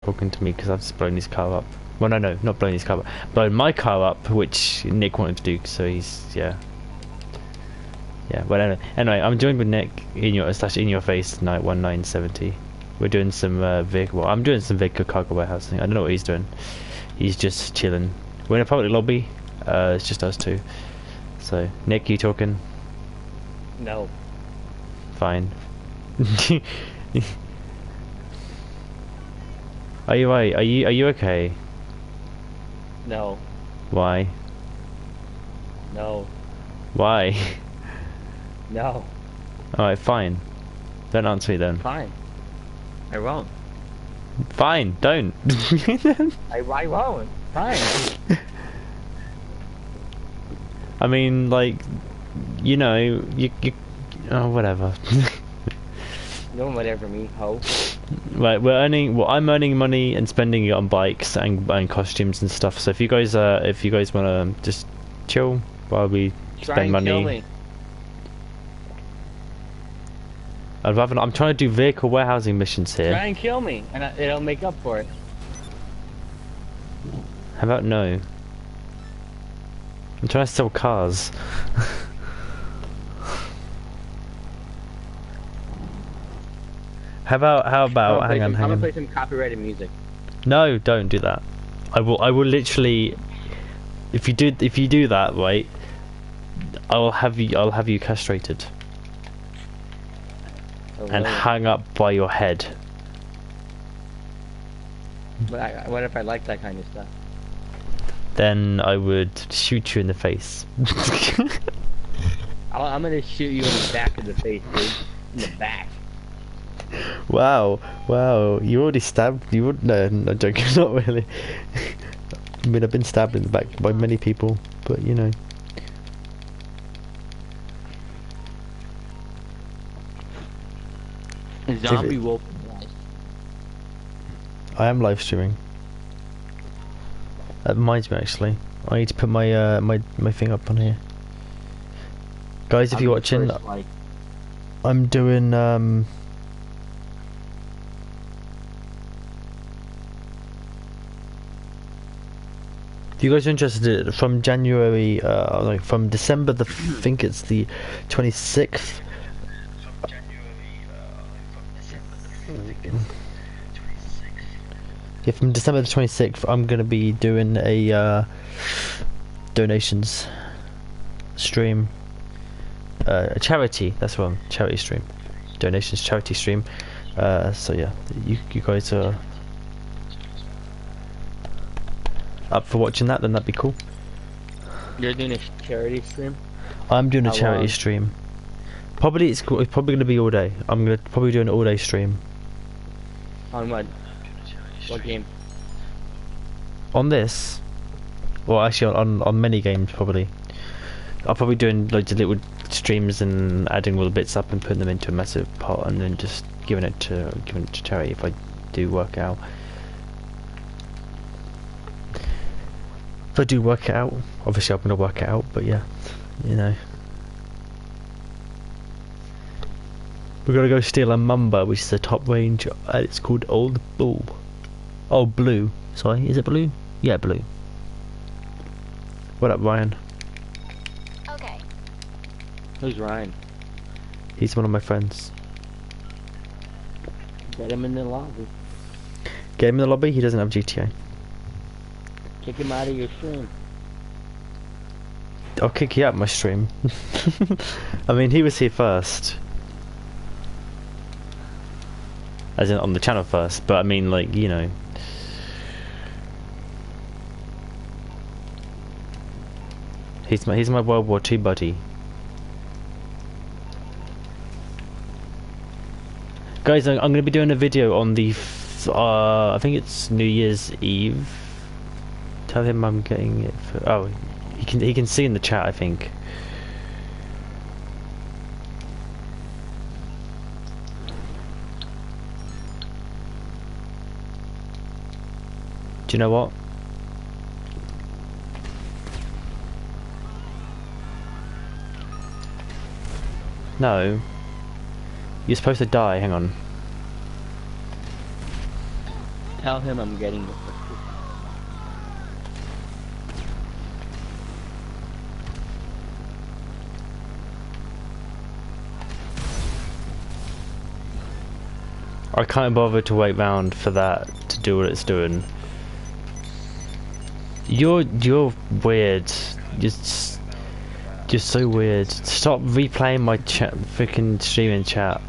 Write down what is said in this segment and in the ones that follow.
talking to me because I've just blown his car up. Well, no, not blown his car up. Blown my car up, which Nick wanted to do, so he's, yeah. Yeah, but anyway, I'm joined with Nick in your face tonight, 1970. We're doing some vehicle, well, I'm doing some vehicle cargo warehousing. I don't know what he's doing. He's just chilling. We're in a public lobby, it's just us two. So, Nick, you talking? No. Fine. Are you right? Are you okay? No. Why? No. Why? No. Alright, fine. Don't answer me then. Fine. I won't. Fine, don't. I won't. Fine. I mean, like, you know, you oh, whatever. No whatever me, ho. Right, I'm earning money and spending it on bikes and costumes and stuff. So if you guys wanna just chill while we spend money. Kill me. I'm trying to do vehicle warehousing missions here. Try and kill me, and it'll make up for it. How about no? I'm trying to sell cars. How about hang on. I'm gonna play some copyrighted music. No, don't do that. I will literally, if you do that, right, I'll have you castrated and hung up by your head. But what if I like that kind of stuff? Then I would shoot you in the face. I'm gonna shoot you in the back of the face, dude. In the back. Wow, you already stabbed. You would no joking, not really. I mean, I've been stabbed in the back by many people, but you know. Zombie wolf. I am live streaming. That reminds me, actually, I need to put my my thing up on here. Guys, if you're watching, I'm doing if you guys are interested, from January, like from December I think it's the 26th. Yeah, from December the 26th, I'm gonna be doing a donations stream, a charity. That's what charity stream, donations charity stream. So yeah, you guys are up for watching that, then that'd be cool. You're doing a charity stream? I'm doing a charity stream. Probably it's probably going to be all day. I'm going to probably do an all day stream. On what? What game? On this? Well, actually on many games probably. I'll probably doing loads of little streams and adding all the bits up and putting them into a massive pot and then just giving it to charity if I do work out. If I do work it out, obviously I'm going to work it out, but yeah, you know. We're going to go steal a Mamba, which is a top range, it's called Old Bull. Oh, Blue. Sorry, is it Blue? Yeah, Blue. What up, Ryan? Okay. Who's Ryan? He's one of my friends. Get him in the lobby. Get him in the lobby, he doesn't have GTA. Kick him out of your stream. I'll kick you out of my stream. I mean, he was here first. As in on the channel first, but I mean, like, you know. He's my World War II buddy. Guys, I'm going to be doing a video on the, I think it's New Year's Eve. Tell him I'm getting it for, oh, he can see in the chat, I think. Do you know what? No. You're supposed to die, hang on. tell him I'm getting the I can't bother to wait round for that to do what it's doing. You're weird. You're so weird. Stop replaying my chat, freaking streaming chat.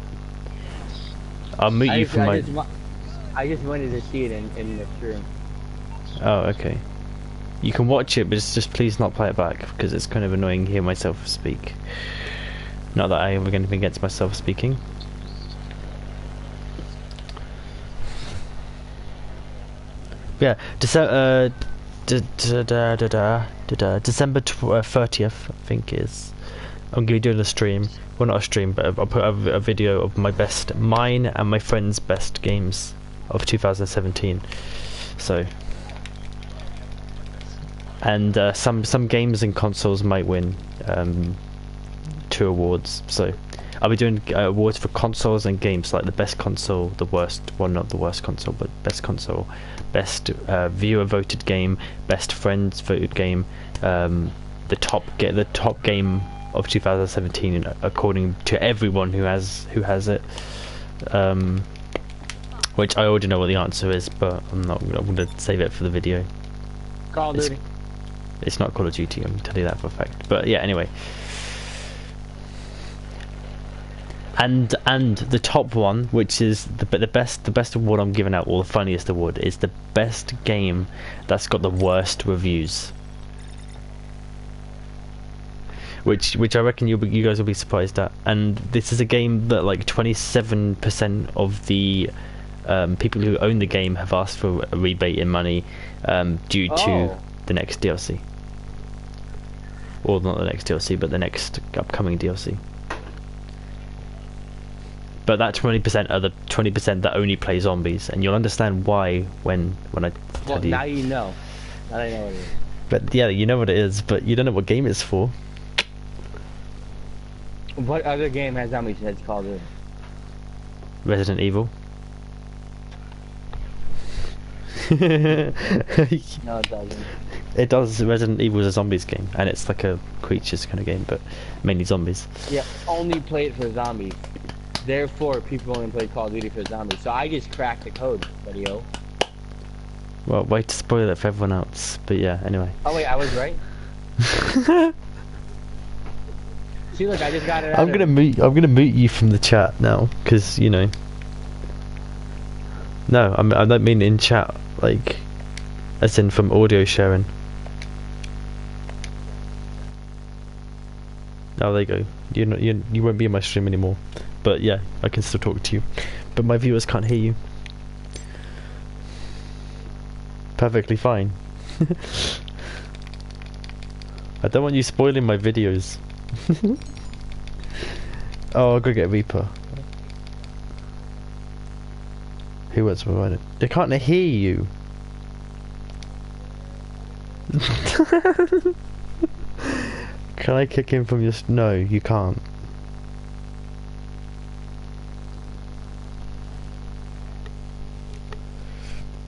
I'll mute you from my. I just wanted to see it in the stream. Oh, okay. You can watch it, but just please not play it back because it's kind of annoying to hear myself speak. Not that I ever anything against myself speaking. Yeah, December 30th, I think is. I'm gonna be doing a stream. Well, not a stream, but I'll put a video of mine and my friends' best games of 2017. So, and some games and consoles might win 2 awards. So, I'll be doing awards for consoles and games, like the best console, the worst, well, not the worst console, but best console, best viewer voted game, best friends voted game, the top game of 2017 according to everyone who has it. Which I already know what the answer is, but I'm gonna save it for the video. Call of Duty. It's not Call of Duty, I'm telling you that for a fact. But yeah, anyway. And the top one, which is the best award I'm giving out, or the funniest award, is the best game that's got the worst reviews. Which I reckon you guys will be surprised at. And this is a game that like 27% of the people who own the game have asked for a rebate in money due to the next DLC. Or not the next DLC, but the next upcoming DLC. But that 20% are the 20% that only play zombies, and you'll understand why when I tell you. Now you know. Now I know what it is. But yeah, you know what it is, but you don't know what game it's for. What other game has zombies that's called it? Resident Evil. No, it doesn't. It does. Resident Evil is a zombies game, and it's like a creatures kind of game, but mainly zombies. Yeah, only play it for zombies. Therefore, people only play Call of Duty for zombies. So I just cracked the code, buddy-o. Well, way to spoil it for everyone else. But yeah, anyway. Oh wait, I was right. See, look, I just got it out. I'm gonna mute you from the chat now, because you know. No, I don't mean in chat, like, as in from audio sharing. Oh, there you go. You won't be in my stream anymore. But yeah, I can still talk to you. But my viewers can't hear you. Perfectly fine. I don't want you spoiling my videos. Oh, I'll go get Reaper. Who was provided? They can't hear you. Can I kick him from your... No, you can't.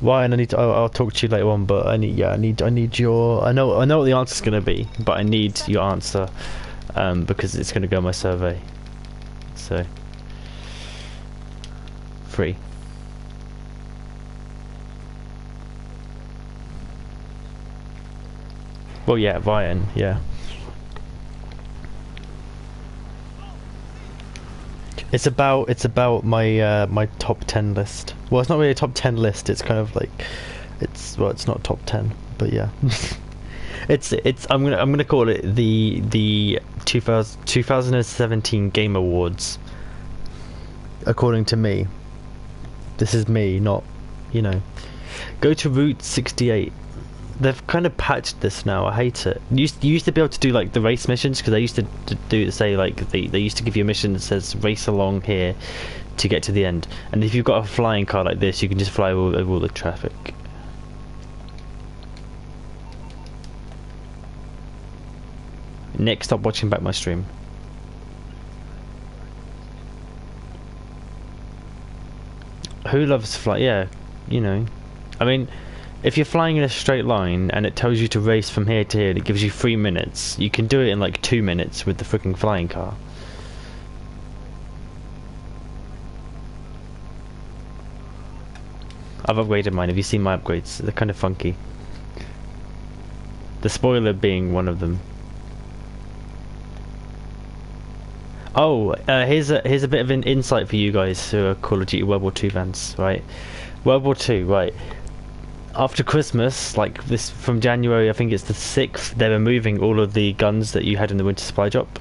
Ryan, I need to... I'll talk to you later on, but I need your... I know what the answer's gonna be, but I need your answer, because it's gonna go on my survey. So... 3. Well, yeah, Ryan, yeah. It's about my my top 10 list. Well, it's not really a top 10 list. It's kind of like it's not top 10, but yeah. it's I'm gonna call it the 2017 Game Awards. According to me. This is me, not, you know. Go to Route 68. They've kind of patched this now. I hate it. You used to be able to do like the race missions, because they used to say like they used to give you a mission that says race along here to get to the end. And if you've got a flying car like this, you can just fly over all the traffic. Nick, stop watching back my stream. Who loves fly? Yeah, you know. I mean, if you're flying in a straight line and it tells you to race from here to here and it gives you 3 minutes, you can do it in like 2 minutes with the freaking flying car. I've upgraded mine. Have you seen my upgrades? They're kind of funky. The spoiler being one of them. Oh, here's a bit of an insight for you guys who are Call of Duty World War II fans, right? World War II, right? After Christmas, like this from January, I think it's the 6th, they're removing all of the guns that you had in the winter supply drop.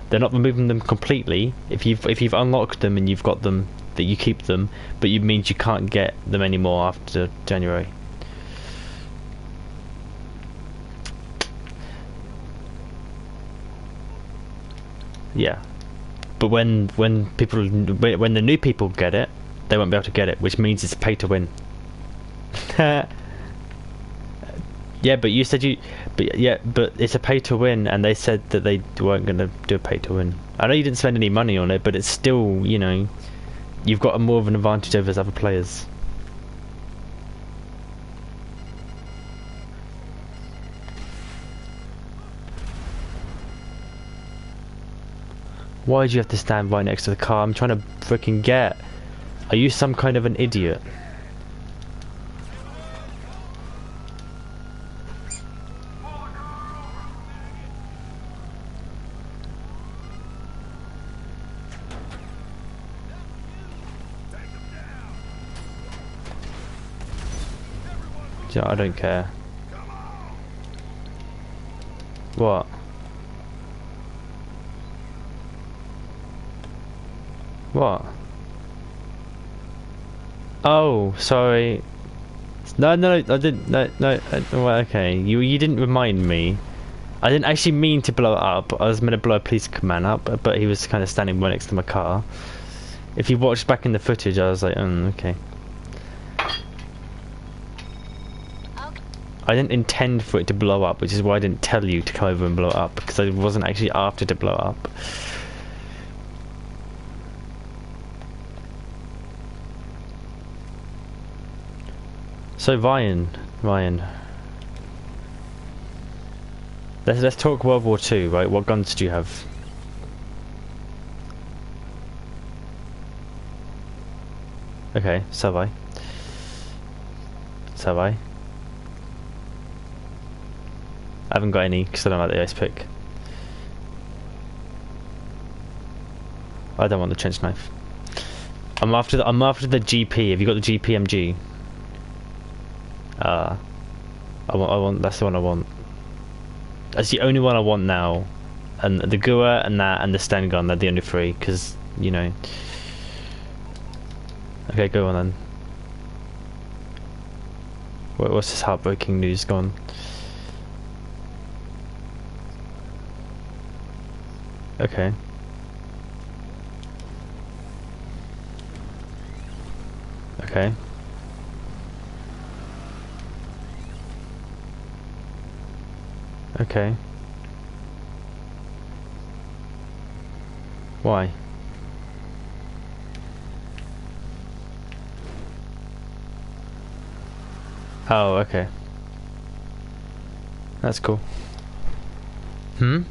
They're not removing them completely. If you've unlocked them and you've got them, that you keep them, but it means you can't get them anymore after January. Yeah, but when the new people get it, they won't be able to get it, which means it's pay to win. Yeah, but you said but it's a pay to win, and they said that they weren't going to do a pay to win. I know you didn't spend any money on it, but it's still, you know, you've got more of an advantage over other players. Why do you have to stand right next to the car? I'm trying to freaking get. Are you some kind of an idiot? I don't care. What? What? Oh, sorry. No, I didn't. No. Well, okay, you didn't remind me. I didn't actually mean to blow it up. I was meant to blow a police man up, but he was kind of standing right next to my car. If you watched back in the footage, I was like, okay. I didn't intend for it to blow up, which is why I didn't tell you to come over and blow it up, because I wasn't actually after to blow it up. So Ryan, let's talk World War II, right? What guns do you have? Okay, so have I. I haven't got any because I don't like the ice pick. I don't want the trench knife. I'm after the GP. Have you got the GPMG? I want. That's the one I want. That's the only one I want now. And the Gua and that and the Sten gun. They're the only three. Because you know. Okay, go on then. What's this heartbreaking news gone? Okay. Okay. Okay. Why? Oh, okay. That's cool. Hmm?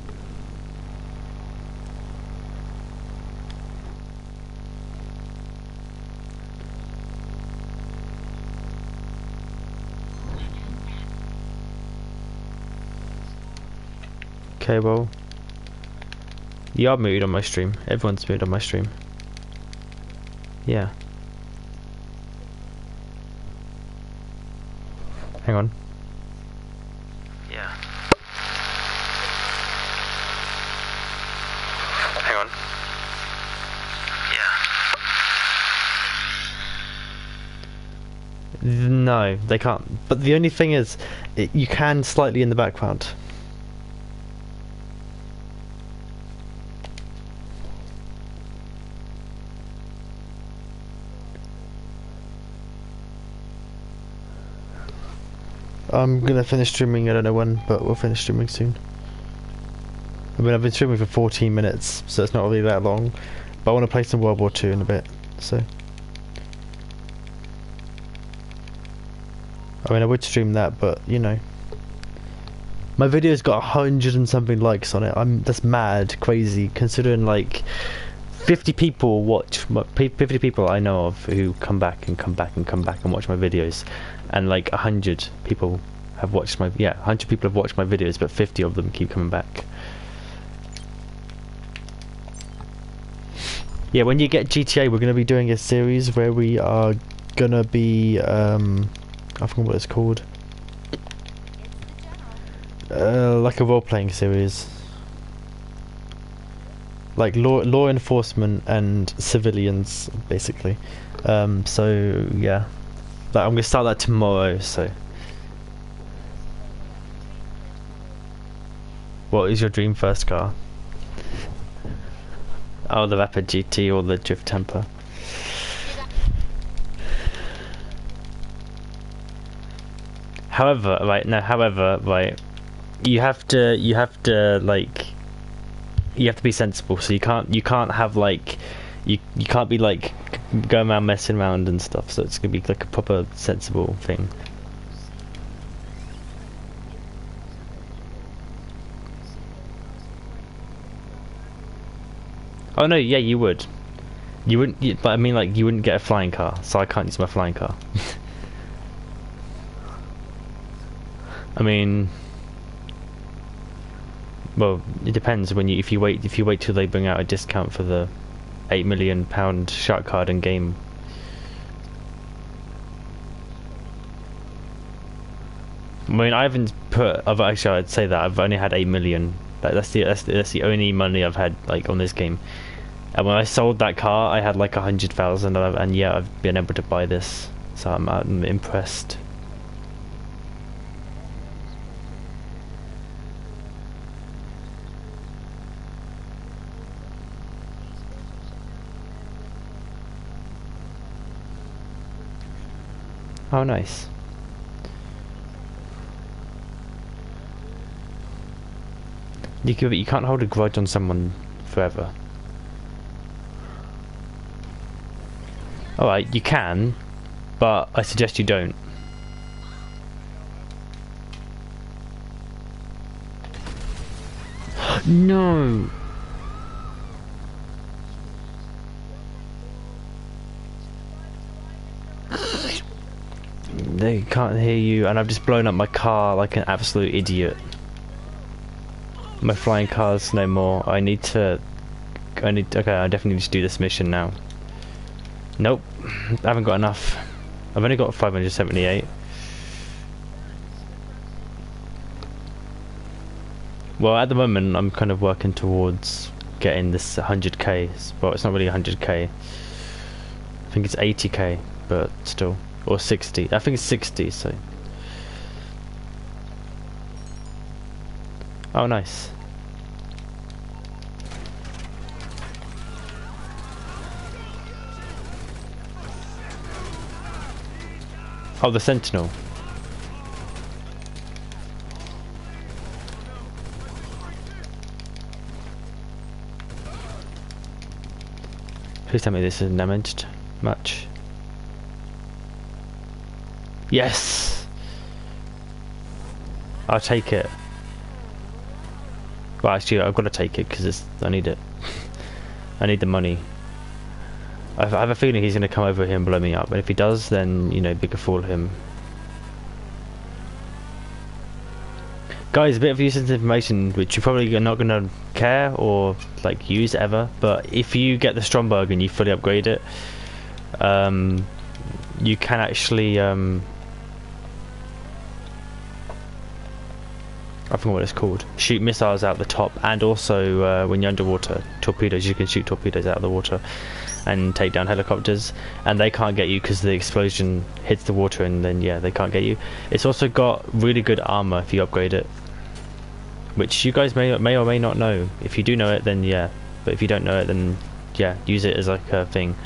Okay, well, you are muted on my stream. Everyone's muted on my stream. Yeah. Hang on. Yeah. Hang on. Yeah. No, they can't. But the only thing is, you can slightly in the background. I'm gonna finish streaming, I don't know when, but we'll finish streaming soon. I mean, I've been streaming for 14 minutes, so it's not really that long. But I want to play some World War II in a bit, so. I mean, I would stream that, but you know, my video's got 100 and something likes on it. That's mad, crazy, considering like 50 people watch. 50 people I know of who come back and come back and come back and watch my videos, and like 100 people have watched my 100 people have watched my videos, but 50 of them keep coming back. Yeah, when you get GTA, we're gonna be doing a series where we are gonna be I forgot what it's called. Like a role-playing series, like law enforcement and civilians, basically. So yeah, like, I'm gonna start that tomorrow. So, what is your dream first car? Oh, the Rapid GT or the Drift Temper. However, right, you have to like, you have to be sensible. So you can't have like, you can't be like going around messing around and stuff. So it's gonna be like a proper sensible thing. Oh no, yeah, you would. You wouldn't, but I mean, like, you wouldn't get a flying car, so I can't use my flying car. I mean, well, it depends. If you wait till they bring out a discount for the £8 million shark card and game. I mean, I haven't put. I'd say that I've only had 8 million. That's the only money I've had like on this game. And when I sold that car, I had like 100,000, and yeah, I've been able to buy this, so I'm impressed. Oh, nice. You can't hold a grudge on someone forever. Alright, you can, but I suggest you don't. No! They can't hear you, and I've just blown up my car like an absolute idiot. My flying car's no more. Okay, I definitely need to do this mission now. Nope, I haven't got enough. I've only got 578. Well, at the moment, I'm kind of working towards getting this 100k. Well, it's not really 100k. I think it's 80k, but still. Or 60. I think it's 60, so. Oh, nice. Oh, the Sentinel. Please tell me this isn't damaged much. Yes! I'll take it. Well, actually, I've got to take it because I need it. I need the money. I have a feeling he's going to come over here and blow me up, but if he does, then, you know, bigger fool him. Guys, a bit of useless information, which you're probably not going to care or, like, use ever, but if you get the Stromberg and you fully upgrade it, you can actually, I forgot what it's called, shoot missiles out the top, and also, when you're underwater, torpedoes, you can shoot torpedoes out of the water and take down helicopters, and they can't get you because the explosion hits the water, and then yeah, they can't get you. It's also got really good armor if you upgrade it, which you guys may or may not know. If you do know it, then yeah, but if you don't know it, then yeah, use it as like a thing.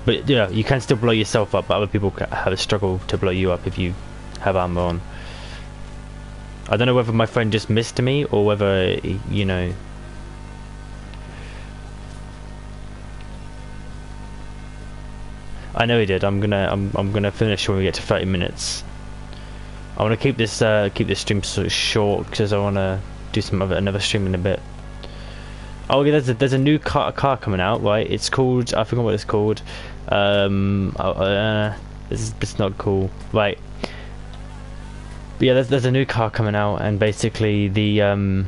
But yeah, you can still blow yourself up, but other people have a struggle to blow you up if you have armor on. I don't know whether my friend just missed me or whether, you know. I know he did. I'm gonna finish when we get to 30 minutes. I want to keep this stream sort of short because I want to do another stream in a bit. Oh yeah, there's a new car coming out, right? It's called, I forgot what it's called. It's not cool, right? But yeah, there's a new car coming out, and basically the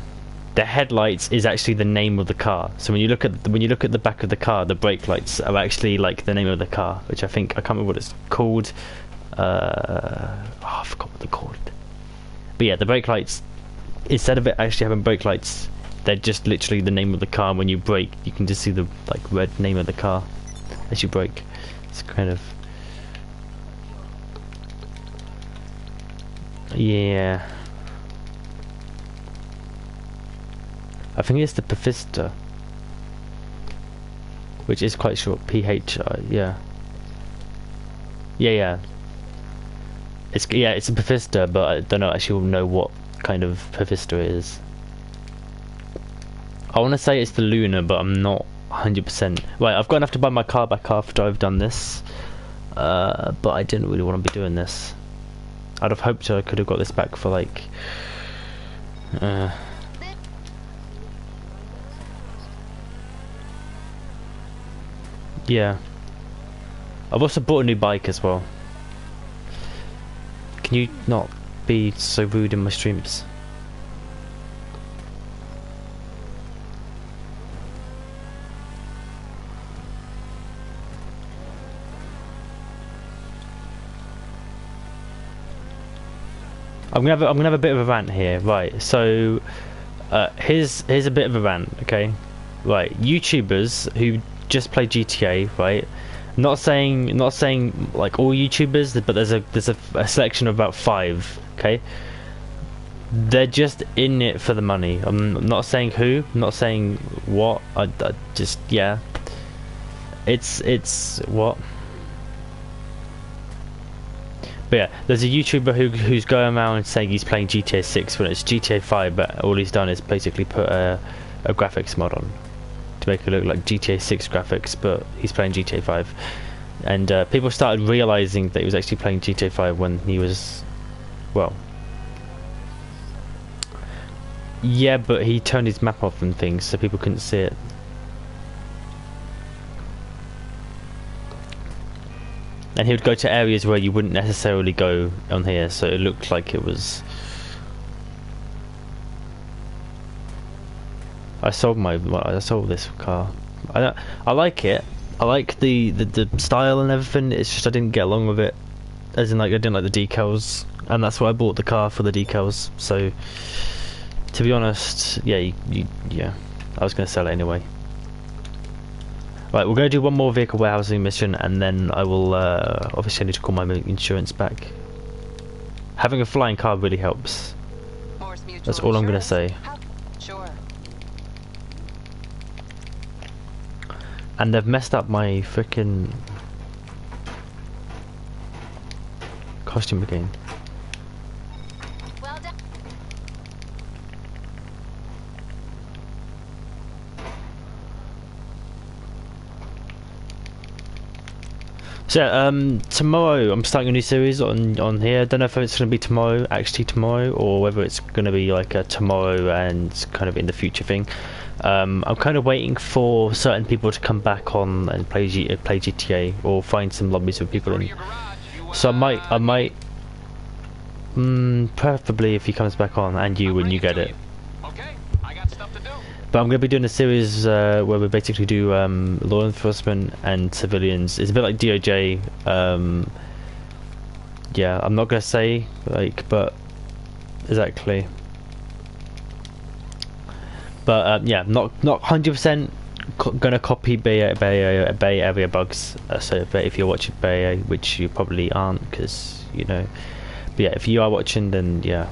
headlights is actually the name of the car. So when you look at the back of the car, the brake lights are actually like the name of the car, which I can't remember what it's called. I forgot what they're called. But yeah, the brake lights, instead of it actually having brake lights, they're just literally the name of the car. When you brake, you can just see the like red name of the car as you brake. It's kind of, yeah. I think it's the Pfister, which is quite short. PH, yeah. Yeah. It's a Pfister, but I don't actually know what kind of Pfister it is. I want to say it's the Luna, but I'm not 100%. Right, I've got enough to buy my car back after I've done this, but I didn't really want to be doing this. I'd have hoped I could have got this back for like. Yeah. I've also bought a new bike as well. Can you not be so rude in my streams? I'm gonna have a bit of a rant here, right? So, here's a bit of a rant, okay? Right, YouTubers who just play GTA, right? Not saying like all YouTubers, but there's a selection of about 5, okay? They're just in it for the money. I'm not saying who, I'm not saying what. I just, yeah. It's what. But yeah, there's a YouTuber who's going around saying he's playing GTA 6 when it's GTA 5, but all he's done is basically put a graphics mod on to make it look like GTA 6 graphics, but he's playing GTA 5. And people started realizing that he was actually playing GTA 5 when he was, well, yeah, but he turned his map off and things so people couldn't see it. And he would go to areas where you wouldn't necessarily go on here, so it looked like it was. I sold this car. I like it. I like the style and everything. It's just I didn't get along with it, as in like I didn't like the decals, and that's why I bought the car, for the decals. So to be honest, yeah, yeah, I was gonna sell it anyway. Right, we're going to do one more vehicle warehousing mission, and then I will obviously I need to call my insurance back. Having a flying car really helps. That's all I'm going to say. Sure. And they've messed up my freaking costume again. Well done. So yeah, tomorrow I'm starting a new series on here. I don't know if it's going to be actually tomorrow, or whether it's going to be like a tomorrow and kind of in the future thing. I'm kind of waiting for certain people to come back on and play GTA, or find some lobbies with people in. So I might, preferably if he comes back on, and you when you get it. But I'm going to be doing a series where we basically do law enforcement and civilians. It's a bit like DOJ. Yeah, I'm not going to say like, but exactly. But yeah, not 100% going to copy Bay Area bugs. So if you're watching Bay Area, which you probably aren't, because you know. But yeah, if you are watching, then yeah,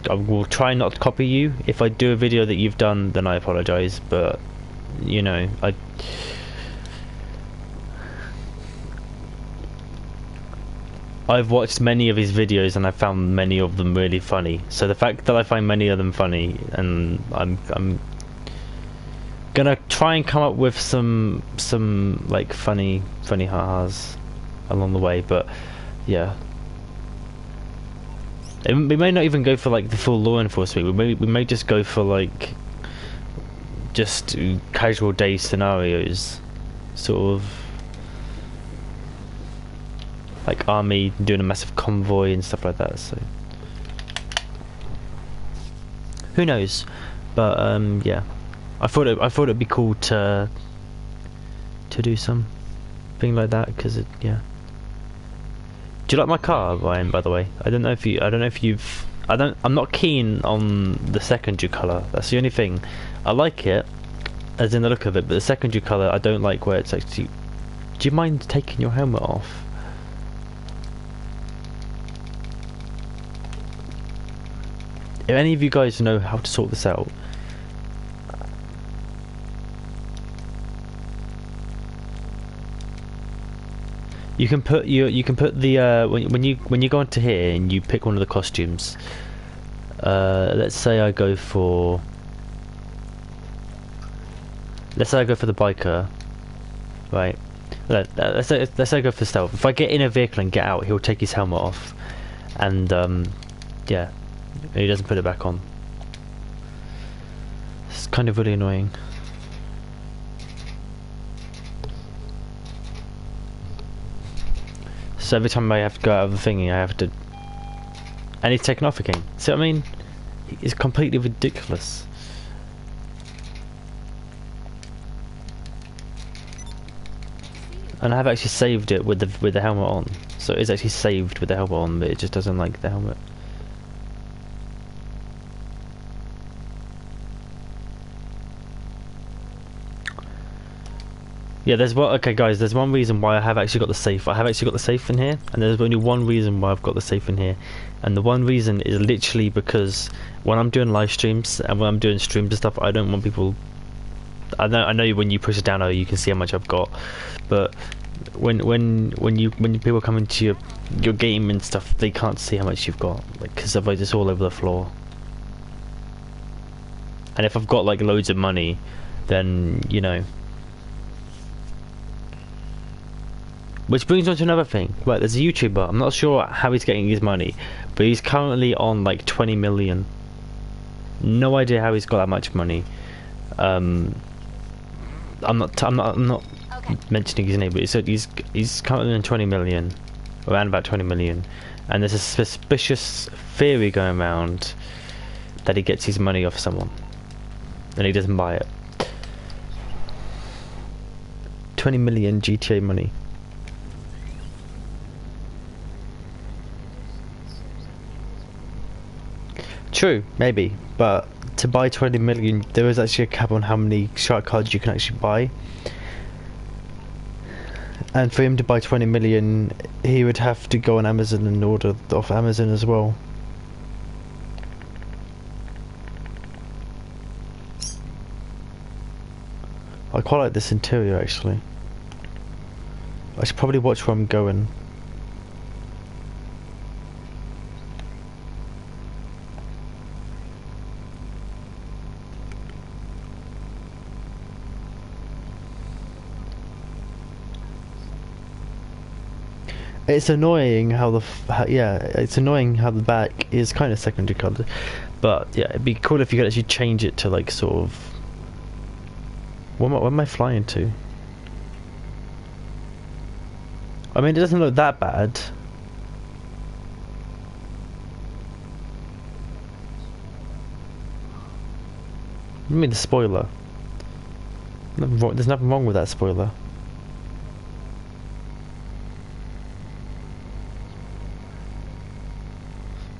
I will try not to copy you. If I do a video that you've done, then I apologise, but you know, I've watched many of his videos and I found many of them really funny. So the fact that I find many of them funny, and I'm gonna try and come up with some like funny ha-has along the way, but yeah. We may not even go for like the full law enforcement. We may just go for like just casual day scenarios, sort of like army doing a massive convoy and stuff like that. So who knows? But yeah, I thought it'd be cool to do something like that because yeah. Do you like my car, Ryan? By the way, I don't know if you've. I'm not keen on the secondary colour. That's the only thing. I like it, as in the look of it, but the secondary colour I don't like where it's actually. Do you mind taking your helmet off? If any of you guys know how to sort this out. You can put the when you go into here and you pick one of the costumes. Let's say I go for the biker, right? Let's say I go for stealth. If I get in a vehicle and get out, he'll take his helmet off, and yeah, he doesn't put it back on. It's kind of really annoying. So every time I have to go out of the thingy, I have to... And he's taken off again. See what I mean? It's completely ridiculous. And I have actually saved it with the helmet on. So it's actually saved with the helmet on, but it just doesn't like the helmet. Yeah, okay guys, there's one reason why I have actually got the safe. I have actually got the safe in here, and there's only one reason why I've got the safe in here. And the one reason is literally because when I'm doing live streams and when I'm doing streams and stuff, I don't want people... I know when you push it down, you can see how much I've got. But when people come into your game and stuff, they can't see how much you've got, because otherwise it's all over the floor. And if I've got like loads of money, then you know... Which brings on to another thing. Right, there's a YouTuber. I'm not sure how he's getting his money, but he's currently on like 20 million. No idea how he's got that much money. I'm not Okay. mentioning his name, but he's currently on 20 million, around about 20 million, and there's a suspicious theory going around that he gets his money off someone, and he doesn't buy it. 20 million GTA money. True, maybe, but to buy 20 million, there is actually a cap on how many shark cards you can actually buy. And for him to buy 20 million, he would have to go on Amazon and order off Amazon as well. I quite like this interior actually. I should probably watch where I'm going. It's annoying how it's annoying how the back is kind of secondary colour, but yeah, it'd be cool if you could actually change it to like sort of. Where am I flying to? I mean, it doesn't look that bad. I mean, the spoiler. There's nothing wrong with that spoiler.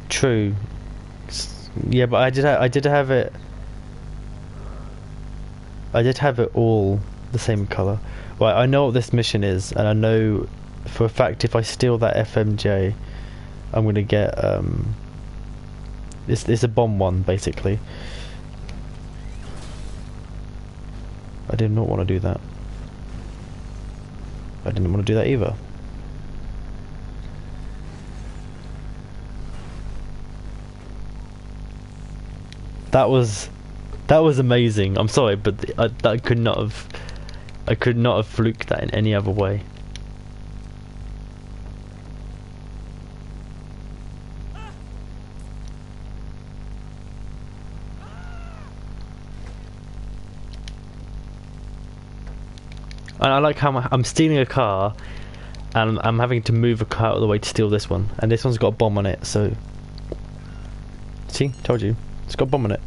True. Yeah, but I did have it. I did have it all the same colour. Right, I know what this mission is, and I know for a fact if I steal that FMJ, I'm gonna get it's a bomb one basically. I did not want to do that. I didn't want to do that either. That was amazing. I'm sorry, but I could not have fluked that in any other way. And I like how I'm stealing a car, and I'm having to move a car out of the way to steal this one. And this one's got a bomb on it, so... See? Told you. It's got a bomb on it.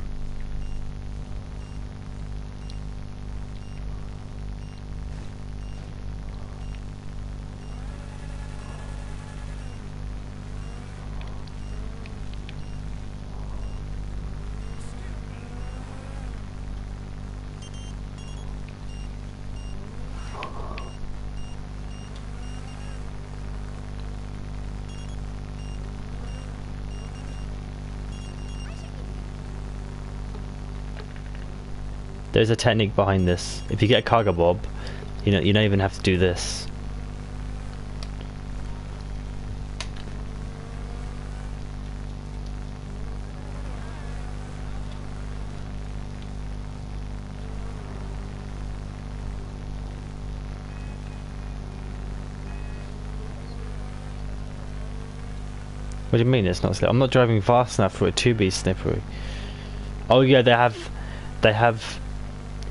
There's a technique behind this. If you get a cargo bob, you don't even have to do this. What do you mean it's not slippery? I'm not driving fast enough for it to be slippery. Oh yeah, they have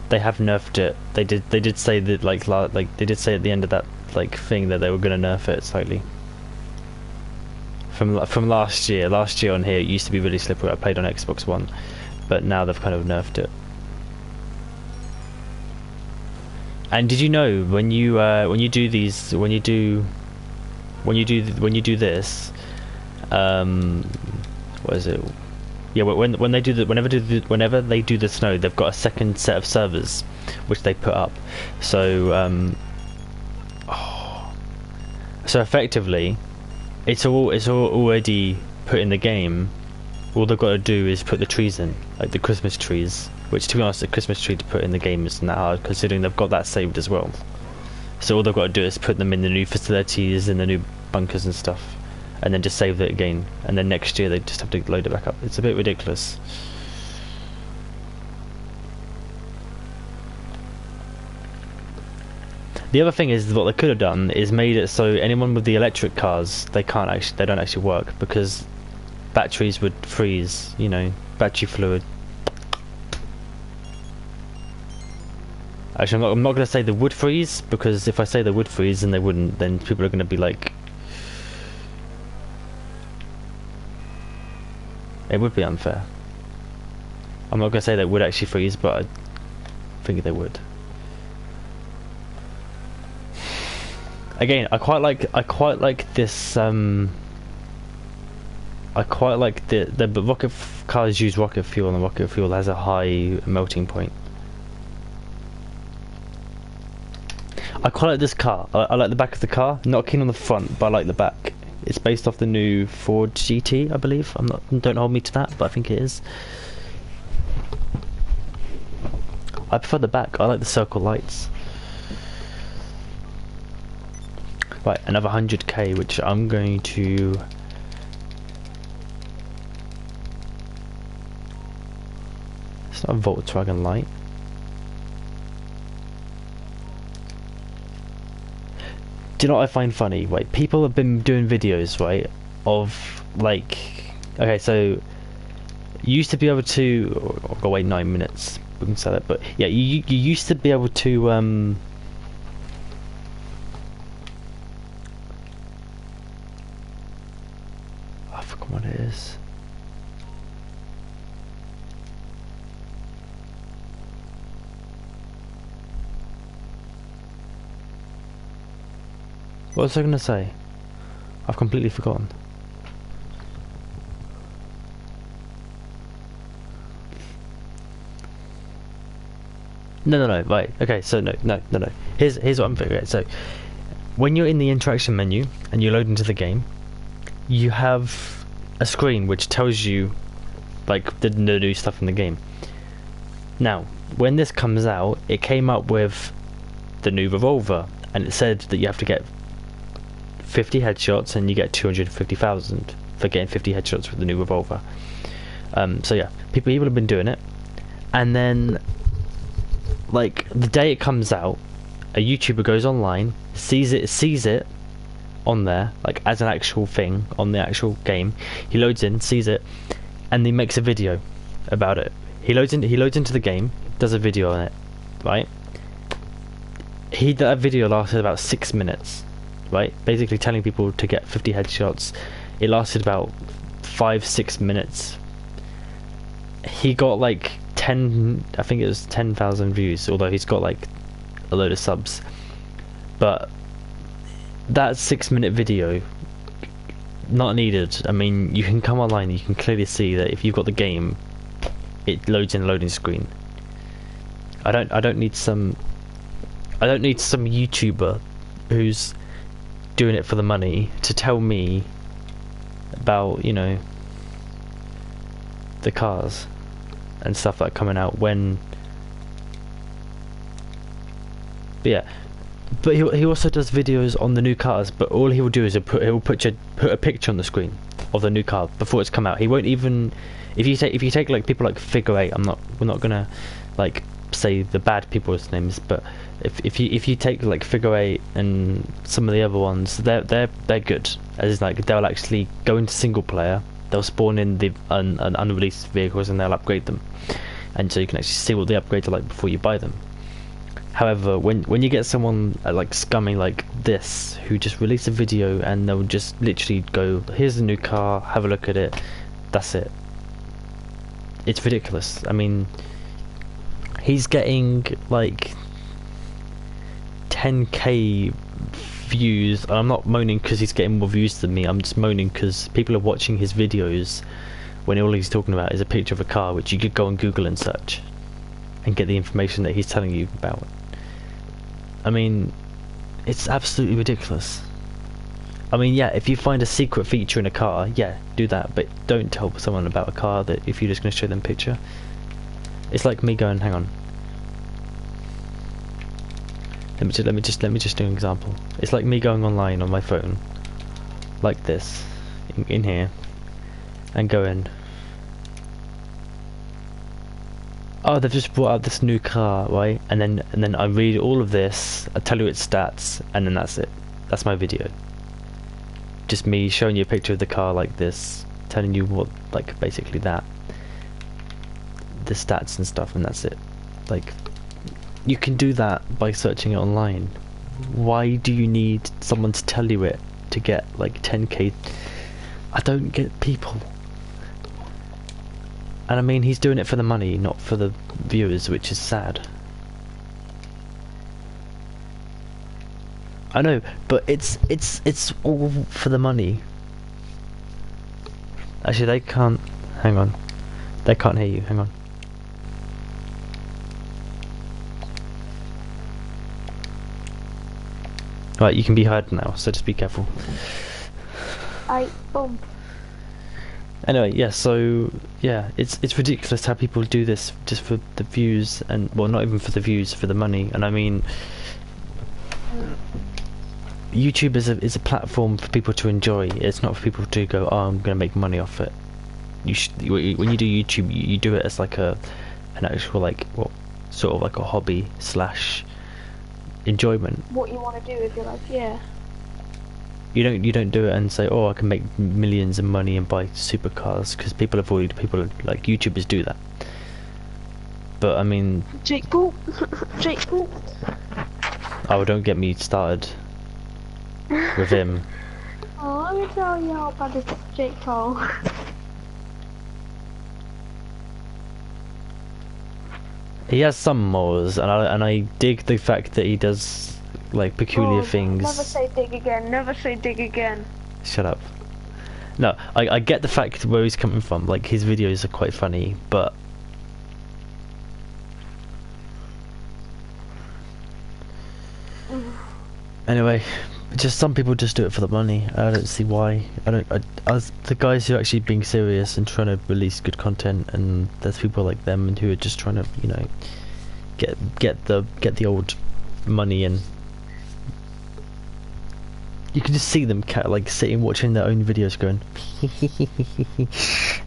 nerfed it. They did say that they did say at the end of that thing that they were gonna nerf it slightly. From last year on here it used to be really slippery. I played on Xbox One, but now they've kind of nerfed it. And did you know when you do these when you do this what is it? Yeah, when they do the whenever they do the snow, they've got a second set of servers which they put up. So so effectively, it's all already put in the game. All they've got to do is put the trees in, like the Christmas trees. Which, to be honest, the Christmas tree to put in the game isn't that hard, considering they've got that saved as well. So all they've got to do is put them in the new facilities, in the new bunkers and stuff, and then just save it again. And then next year they just have to load it back up. It's a bit ridiculous. The other thing is, what they could have done is made it so anyone with the electric cars, they don't actually work, because batteries would freeze, battery fluid. Actually, I'm not going to say they would freeze, because if I say they would freeze and they wouldn't, then people are going to be like... It would be unfair. I'm not going to say they would actually freeze, but I think they would. Again, I quite like this. I quite like the rocket cars use rocket fuel, and the rocket fuel has a high melting point. I quite like this car. I like the back of the car. Not keen on the front, but I like the back. It's based off the new Ford GT, I believe. Don't hold me to that, but I think it is. I prefer the back. I like the circle lights. Right, another 100k, which I'm going to... It's not a Volkswagen light. Do you know what I find funny? Right, people have been doing videos, right, of okay, so you used to be able to. I've got to wait 9 minutes. We can say that, but yeah, you used to be able to I forgot what it is. What was I going to say? I've completely forgotten. No, right, okay, so no. Here's what I'm figuring. So, when you're in the interaction menu, and you load into the game, you have a screen which tells you, the new stuff in the game. Now, when this comes out, it came up with the new revolver, and it said that you have to get 50 headshots and you get 250,000 for getting 50 headshots with the new revolver. So yeah, people have been doing it, and then the day it comes out, a YouTuber goes online, sees it on there, as an actual thing on the actual game. He loads in, sees it, and he makes a video about it. He loads into the game, does a video on it, right? that video lasted about 6 minutes, right? Basically telling people to get 50 headshots. It lasted about 5-6 minutes. He got like 10, I think it was 10,000 views, although he's got like a load of subs. But that 6-minute video, not needed. I mean, you can come online, you can clearly see that if you've got the game, it loads in a loading screen. I don't need some YouTuber who's doing it for the money to tell me about, you know, the cars and stuff that are coming out when. But yeah, but he also does videos on the new cars. But all he will do is he'll put a picture on the screen of the new car before it's come out. He won't even, if you take like people like Figure 8. We're not gonna like say the bad people's names, but if you take like Figure 8 and some of the other ones, they're good. As like they'll actually go into single player. They'll spawn in the unreleased vehicles and they'll upgrade them, and so you can actually see what the upgrades are like before you buy them. However, when you get someone like scummy like this, who just release a video and they'll just literally go, here's the new car, have a look at it, that's it. It's ridiculous. I mean, he's getting like 10k views. I'm not moaning because he's getting more views than me. I'm just moaning because people are watching his videos when all he's talking about is a picture of a car, which you could go on Google and search and get the information that he's telling you about. I mean, it's absolutely ridiculous. I mean, yeah, if you find a secret feature in a car, yeah, do that, but don't tell someone about a car that if you're just going to show them a picture. It's like me going, hang on. Let me just do an example. It's like me going online on my phone, like this, in here, and going, oh, they've just brought out this new car, right? And then I read all of this, I tell you its stats, and then that's it. That's my video. Just me showing you a picture of the car like this, telling you what, like, basically that. The stats and stuff, and that's it. Like, you can do that by searching it online. Why do you need someone to tell you it to get, like, 10k? I don't get people. And I mean, he's doing it for the money, not for the viewers, which is sad. I know, but it's all for the money. Actually, they can't. Hang on, they can't hear you. Hang on. Right, you can be heard now, so just be careful. Boom. Anyway, yeah, so yeah, it's ridiculous how people do this just for the views, and well, not even for the views, for the money. And I mean, YouTube is a platform for people to enjoy. It's not for people to go, oh, I'm gonna make money off it. When you do YouTube, you do it as like an actual, like, what, sort of like a hobby / enjoyment. What you want to do with your life, yeah. You don't do it and say, oh, I can make millions of money and buy supercars, because people like YouTubers do that. But I mean, Jake Paul. Jake Paul. oh, don't get me started with him. Oh, let me tell you how bad is Jake Paul. He has some morals, and I dig the fact that he does like peculiar things. Never say dig again. Never say dig again. Shut up. No, I get the fact where he's coming from. Like, his videos are quite funny, but anyway, just some people just do it for the money. I don't see why. As the guys who are actually being serious and trying to release good content, and there's people like them and who are just trying to, you know, get the old money in. You can just see them like sitting watching their own videos going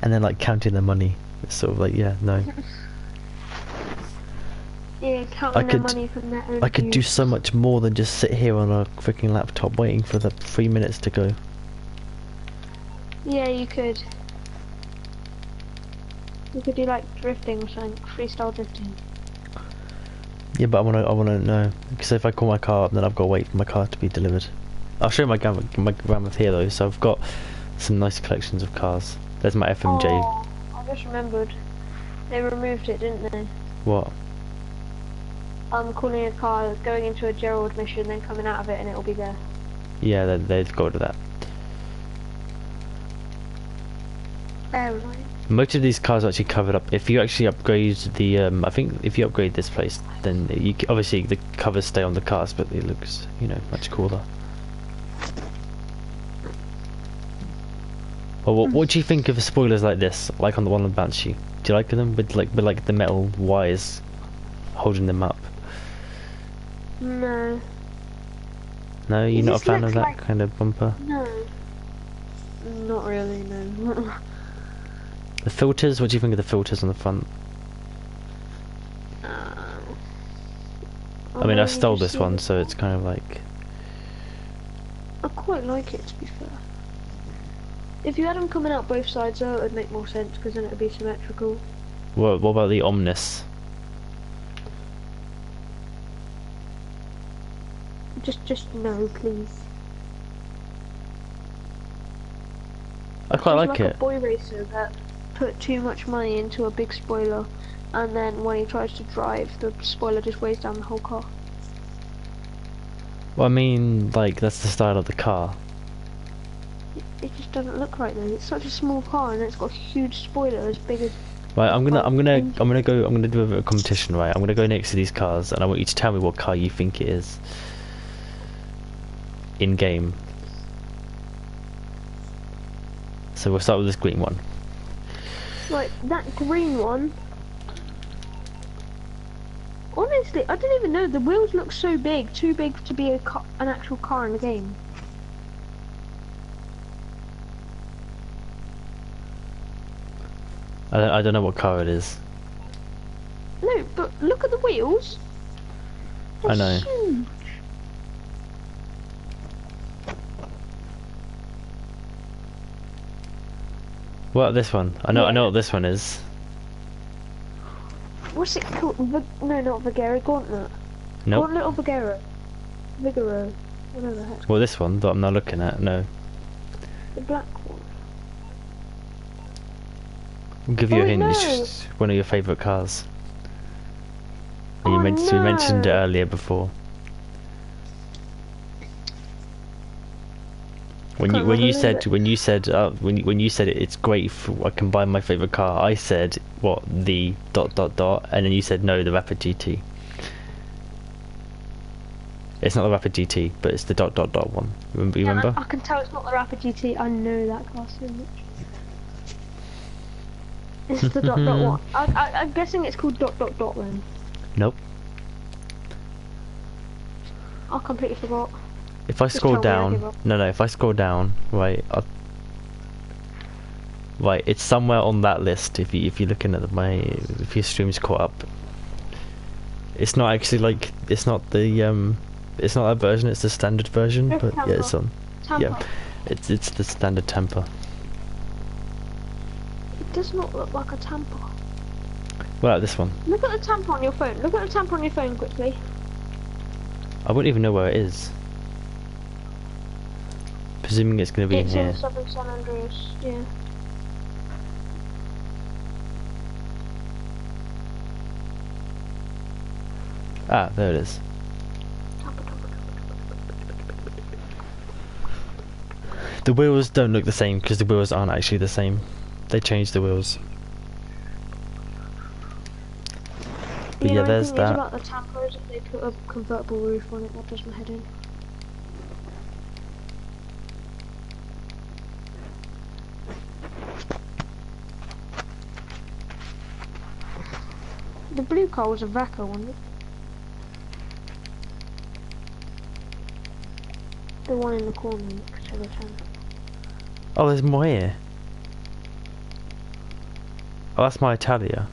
and then like counting their money. It's sort of like, yeah, no. Yeah, counting their money from their own I could do so much more than just sit here on a freaking laptop waiting for the 3 minutes to go. Yeah, you could. You could do like drifting or something, freestyle drifting. Yeah, but I wanna know because if I call my car up, then I've got to wait for my car to be delivered. I'll show you my grandma's here though, so I've got some nice collections of cars. There's my FMJ. Oh, I just remembered. They removed it, didn't they? What? I'm calling a car, going into a Gerald mission, then coming out of it, and it'll be there. Yeah, they've got rid of that. There, right. Most of these cars are actually covered up. If you actually upgrade the, I think if you upgrade this place, then obviously the covers stay on the cars, but it looks, you know, much cooler. Well, what do you think of spoilers like this, like on the one on the Banshee? Do you like them with like the metal wires holding them up? No. No, you're It not a just fan of looks that like- kind of bumper. No. Not really, no. The filters. What do you think of the filters on the front? I mean, I stole this one, so it's kind of like. I quite like it, to be fair. If you had them coming out both sides, though, it would make more sense, because then it would be symmetrical. What about the Omnis? Just no, please. I quite He's like like it. a boy racer that put too much money into a big spoiler, and then when he tries to drive, the spoiler just weighs down the whole car. Well, I mean, like that's the style of the car. It just doesn't look right though. It's such a small car, and it's got a huge spoiler as big as. Right, I'm gonna do a bit of competition. Right, I'm gonna go next to these cars, and I want you to tell me what car you think it is. In game. So we'll start with this green one. Like that green one. Honestly, I didn't even know the wheels look so big, too big to be an actual car in the game. I don't know what car it is. No, but look at the wheels. They're I know. huge. What about this one? I know what this one is. What's it called? No, not Vigera, Gauntlet. Nope. Gauntlet or Vigera? Vigero. Whatever the heck. Well, this one that I'm not looking at. No. The black one. I'll give you a Oh, hint. no. It's just one of your favourite cars. Oh, You mentioned it no. earlier before. When Can't you believe said it. when you said it's great for I can buy my favourite car, I said what the ... and then you said no, the Rapid GT. It's not the Rapid GT, but it's the ... one. Remember? I can tell it's not the Rapid GT. I know that car so much. It's the ... one. I'm guessing it's called ... then. Nope. I completely forgot. If I Just scroll tell me, I give down, up. no, if I scroll down, right, right, it's somewhere on that list. If you're looking at if your stream's caught up, it's not actually like it's not the it's not that version. It's the standard version, It's but yeah, it's Tampa. on. Tampa. Yeah, it's the standard temper. It does not look like a Tampa. Well, this one, Look at the Tampa on your phone. Look at the Tampa on your phone quickly. I wouldn't even know where it is. Presuming it's going to be in It's here. in Southern San Andreas. Yeah. Ah, there it is. The wheels don't look the same because the wheels aren't actually the same. They changed the wheels. But You yeah, know there's anything is that. about the Tampa is if they put a convertible roof on it. That does my head in. The blue car was a Vaca, wasn't it? The one in the corner next to the Tampa. Oh, there's more here. Oh, that's my Italia.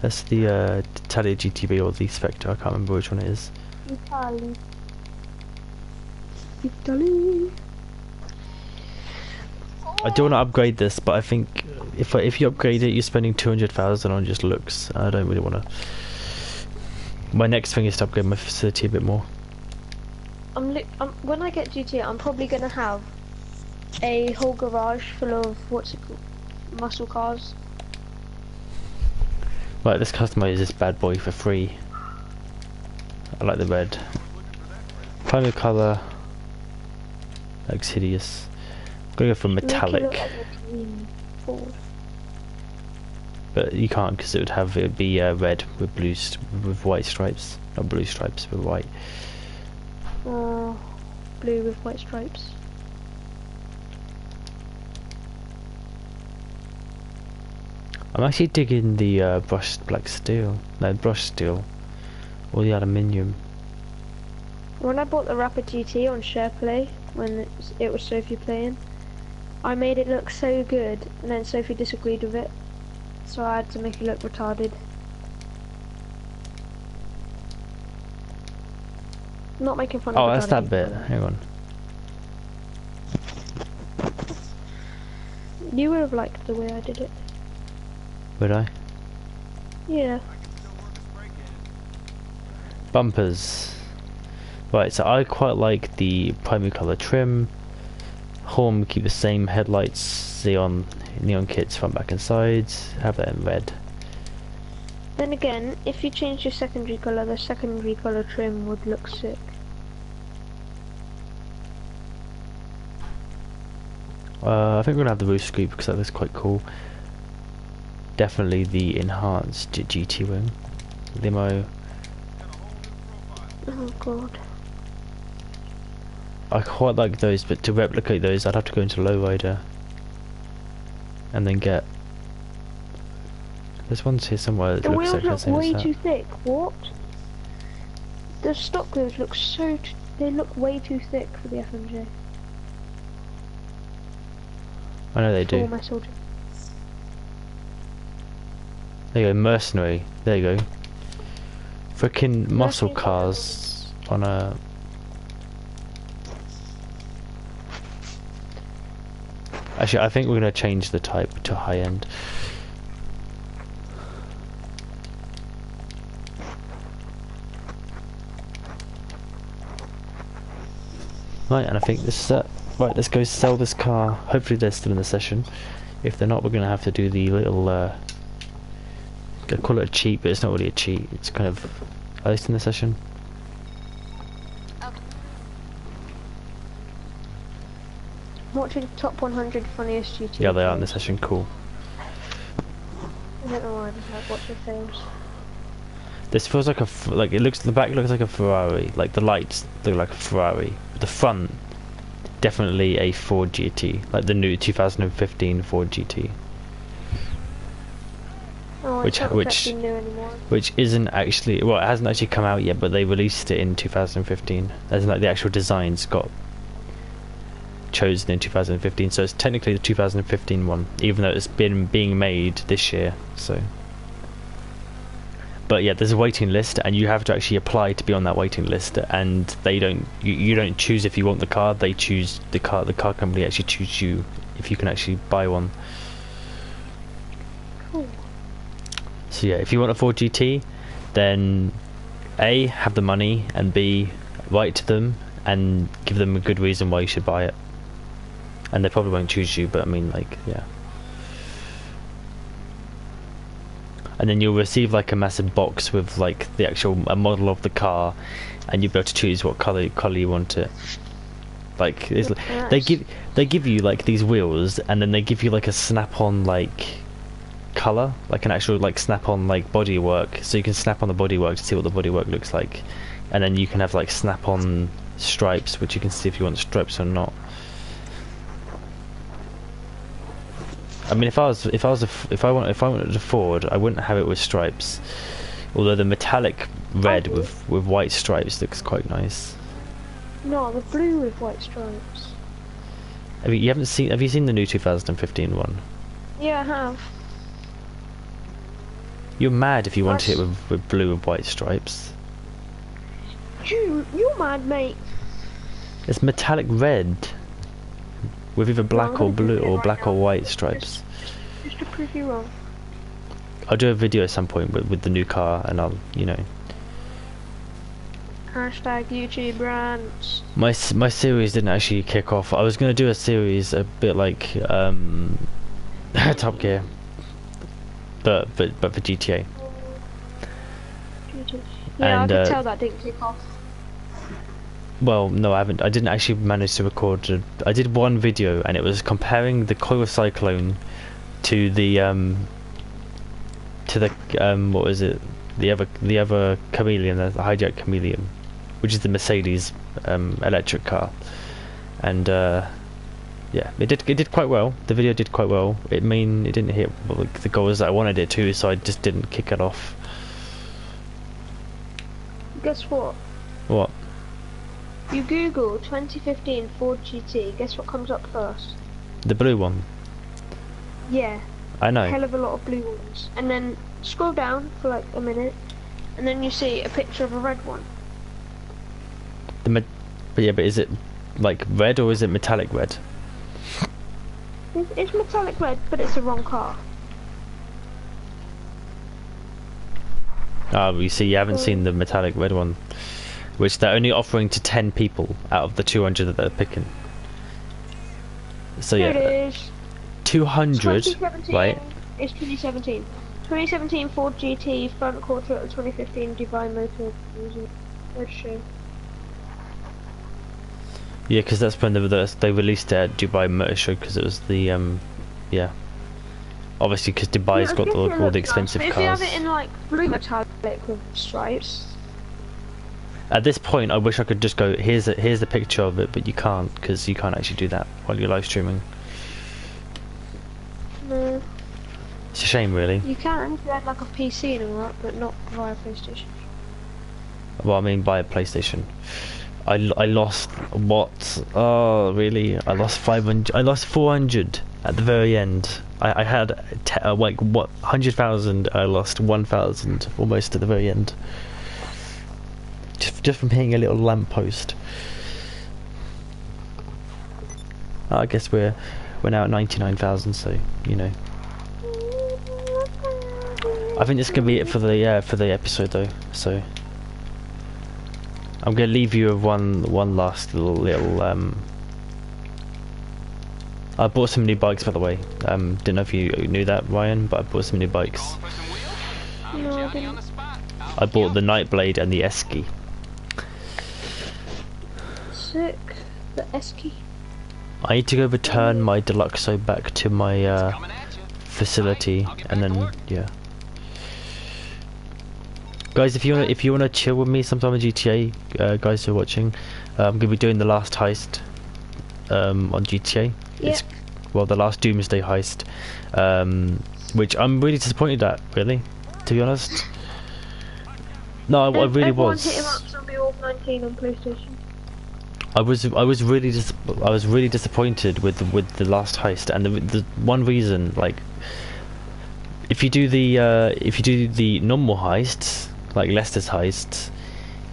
That's the Italia GTB or the Spectre. I can't remember which one it is. Italy. Italy. I do want to upgrade this, but I think if you upgrade it, you're spending 200,000 on just looks. I don't really want to. My next thing is to upgrade my facility a bit more. When I get GTA, I'm probably gonna have a whole garage full of what's it called, muscle cars. Right, let's customize this bad boy for free. I like the red. Primary color. Looks hideous. I'm gonna go for metallic. Make it look like a green Ford. But you can't because it'd be red with with white stripes, not blue stripes with white. Blue with white stripes. I'm actually digging the brushed black steel, no brushed steel, or the aluminium. When I bought the Rapid GT on SharePlay, when it was Sophie playing, I made it look so good, and then Sophie disagreed with it, so I had to make it look retarded. I'm not making fun of Oh, retarded that's that people, bit. though. Hang on. You would have liked the way I did it. Would I? Yeah. Bumpers. Right, so I quite like the primary color trim. Horn, keep the same headlights, neon kits front, back and sides. Have that in red. Then again, if you change your secondary colour, the secondary colour trim would look sick. I think we're gonna have the roof scoop because that looks quite cool. Definitely the enhanced GT wing. Limo. Oh god. I quite like those, but to replicate those I'd have to go into lowrider and then get. There's ones here somewhere that The looks wheels exactly the look same as way that. too thick. What? The stock wheels look they look way too thick for the FMJ. I know they do. Full metal. There you go, mercenary. There you go. Frickin' muscle Mercenary cars on a. Actually, I think we're gonna change the type to high end. Right, and I think this is it. Right, let's go sell this car. Hopefully they're still in the session. If they're not, we're gonna have to do the little. I call it a cheat, but it's not really a cheat. It's kind of. Are they still in the session? Watching top 100 funniest YouTube. Yeah, they are in the session. Cool. I don't know why I don't watch the fails. This feels like it looks. The back looks like a Ferrari. Like the lights look like a Ferrari. The front, definitely a Ford GT, like the new 2015 Ford GT. Oh, Which- it's not which- exactly new anymore. Which isn't actually, well, it hasn't actually come out yet, but they released it in 2015. As in, like, the actual designs got chosen in 2015, so it's technically the 2015 one, even though it's been being made this year. So, but yeah, there's a waiting list, and you have to actually apply to be on that waiting list. And they don't, you don't choose if you want the car. They choose the car. The car company actually choose you if you can actually buy one. Cool. So yeah, if you want a Ford GT, then A, have the money, and B, write to them and give them a good reason why you should buy it. And they probably won't choose you, but I mean, like, yeah. And then you'll receive like a massive box with like the actual a model of the car, and you'll be able to choose what color you want it. Like it's, they give you like these wheels, and then they give you like a snap-on like color, like an actual like snap-on like bodywork, so you can snap on the bodywork to see what the bodywork looks like, and then you can have like snap-on stripes, which you can see if you want stripes or not. I mean, if I wanted a Ford, I wouldn't have it with stripes. Although the metallic red with white stripes looks quite nice. No, the blue with white stripes. Have you seen the new 2015 one? Yeah, I have. You're mad if you wanted it with blue with white stripes. You're mad, mate. It's metallic red with either black I'm or gonna blue Google it or right black now. or white stripes. Just to prove you wrong. I'll do a video at some point with the new car, and I'll, you know. Hashtag YouTube rants. My series didn't actually kick off. I was gonna do a series a bit like Top Gear, but for GTA. Yeah, And, I could tell that didn't kick off. Well, no, I haven't. I didn't actually manage to record. I did one video, and it was comparing the Coil Cyclone to the what was it? The other Chameleon, the hijack Chameleon, which is the Mercedes electric car, and yeah, it did quite well. The video did quite well. It didn't hit the goals that I wanted it to, so I just didn't kick it off. Guess what? What? You Google 2015 Ford GT, guess what comes up first? The blue one. Yeah, I know. hell of a lot of blue ones. And then scroll down for like a minute, and then you see a picture of a red one. But is it like red or is it metallic red? It's metallic red, but it's the wrong car. Oh, you see, you haven't seen the metallic red one, which they're only offering to 10 people out of the 200 that they're picking. So Here yeah, it is. 200, 2017, right? It's 2017. 2017 Ford GT front quarter of 2015 Dubai Motor Museum. Let's show. Yeah, because that's when they released it at Dubai Motor Show, because it was the yeah. Obviously, because Dubai's got all the expensive nice, but cars. if you have it in like blue metallic with stripes. At this point, I wish I could just go, here's the picture of it, but you can't, because you can't actually do that while you're live streaming. No. It's a shame, really. You can if you had like a PC and all that, but not via PlayStation. Well, I mean, by a PlayStation. I lost what? Oh, really? I lost 500. I lost 400 at the very end. I had like what 100,000. I lost 1,000 almost at the very end. Just from hitting a little lamppost. I guess we're now at 99,000. So you know. I think this is gonna be it for the episode though. So. I'm gonna leave you with one last little I bought some new bikes, by the way. Didn't know if you knew that, Ryan, but I bought some new bikes. No, I didn't. I bought the Nightblade and the Esky. Sick. The Esky. I need to go return my Deluxo back to my facility, and then yeah. Guys, if you wanna chill with me sometime in GTA, guys who are watching, I'm gonna be doing the last heist on GTA. Yeah. It's the last Doomsday heist, which I'm really disappointed at. Really, to be honest. No, I really was. Everyone hit him up Zombie Wolf 19 on PlayStation. I was really disappointed with the last heist, and the one reason, like, if you do the normal heists, like Lester's heists,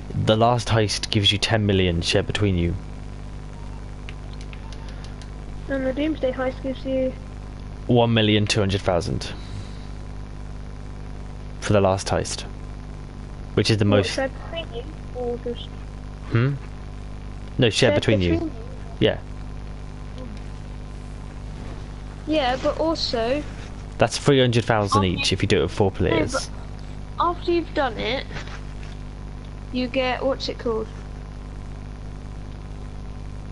the last heist gives you 10 million shared between you. And the Doomsday heist gives you 1,200,000 for the last heist, which is the most. shared between you, or just No, shared between you. Yeah. Yeah, but also That's 300,000 each if you do it with 4 players. but after you've done it, you get what's it called?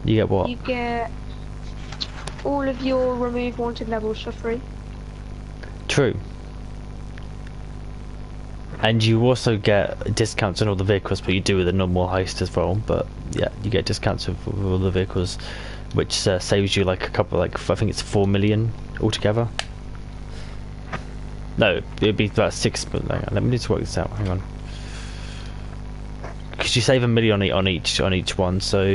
You get what? You get all of your remove wanted levels for free. True. And you also get discounts on all the vehicles, but you do with a normal heist as well. But yeah, you get discounts with all the vehicles, which saves you like a couple, like I think it's 4 million altogether. No, it'd be about 6. But hang on, let me just work this out. Hang on. Because you save 1 million on each one. So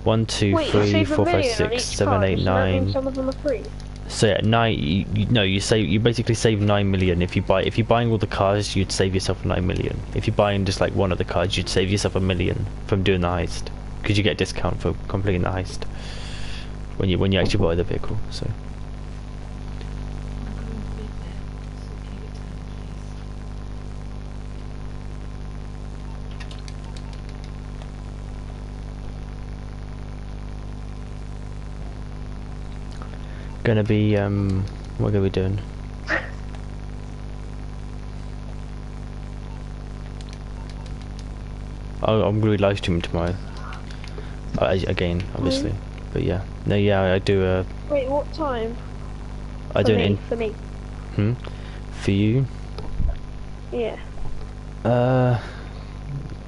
1, 2, Wait, 3, you save 4, 5, 1 million on 6, each 7, card, 8, so that means 9. some of them are free. So yeah, 9. You basically save 9 million if you're buying all the cars. You'd save yourself 9 million. If you're buying just like one of the cars, you'd save yourself 1 million from doing the heist, because you get a discount for completing the heist. when you actually buy the vehicle. So gonna be what are we doing? I'm gonna be live streaming tomorrow. Again, obviously. But yeah, no, yeah, I do. Wait, what time? I do an For me. for you. Yeah.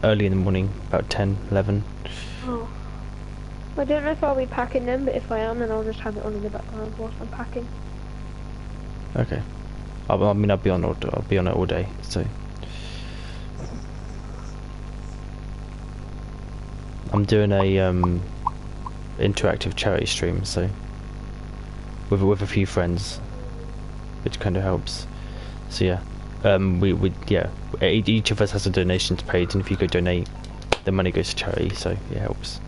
Early in the morning, about 10, 11. Oh. I don't know if I'll be packing them, but if I am, then I'll just have it on in the background whilst I'm packing. Okay. I mean, I'll be on it all day. So I'm doing a interactive charity stream, so with a few friends, which kind of helps. So yeah, each of us has a donations page, and if you go donate, the money goes to charity. So it helps.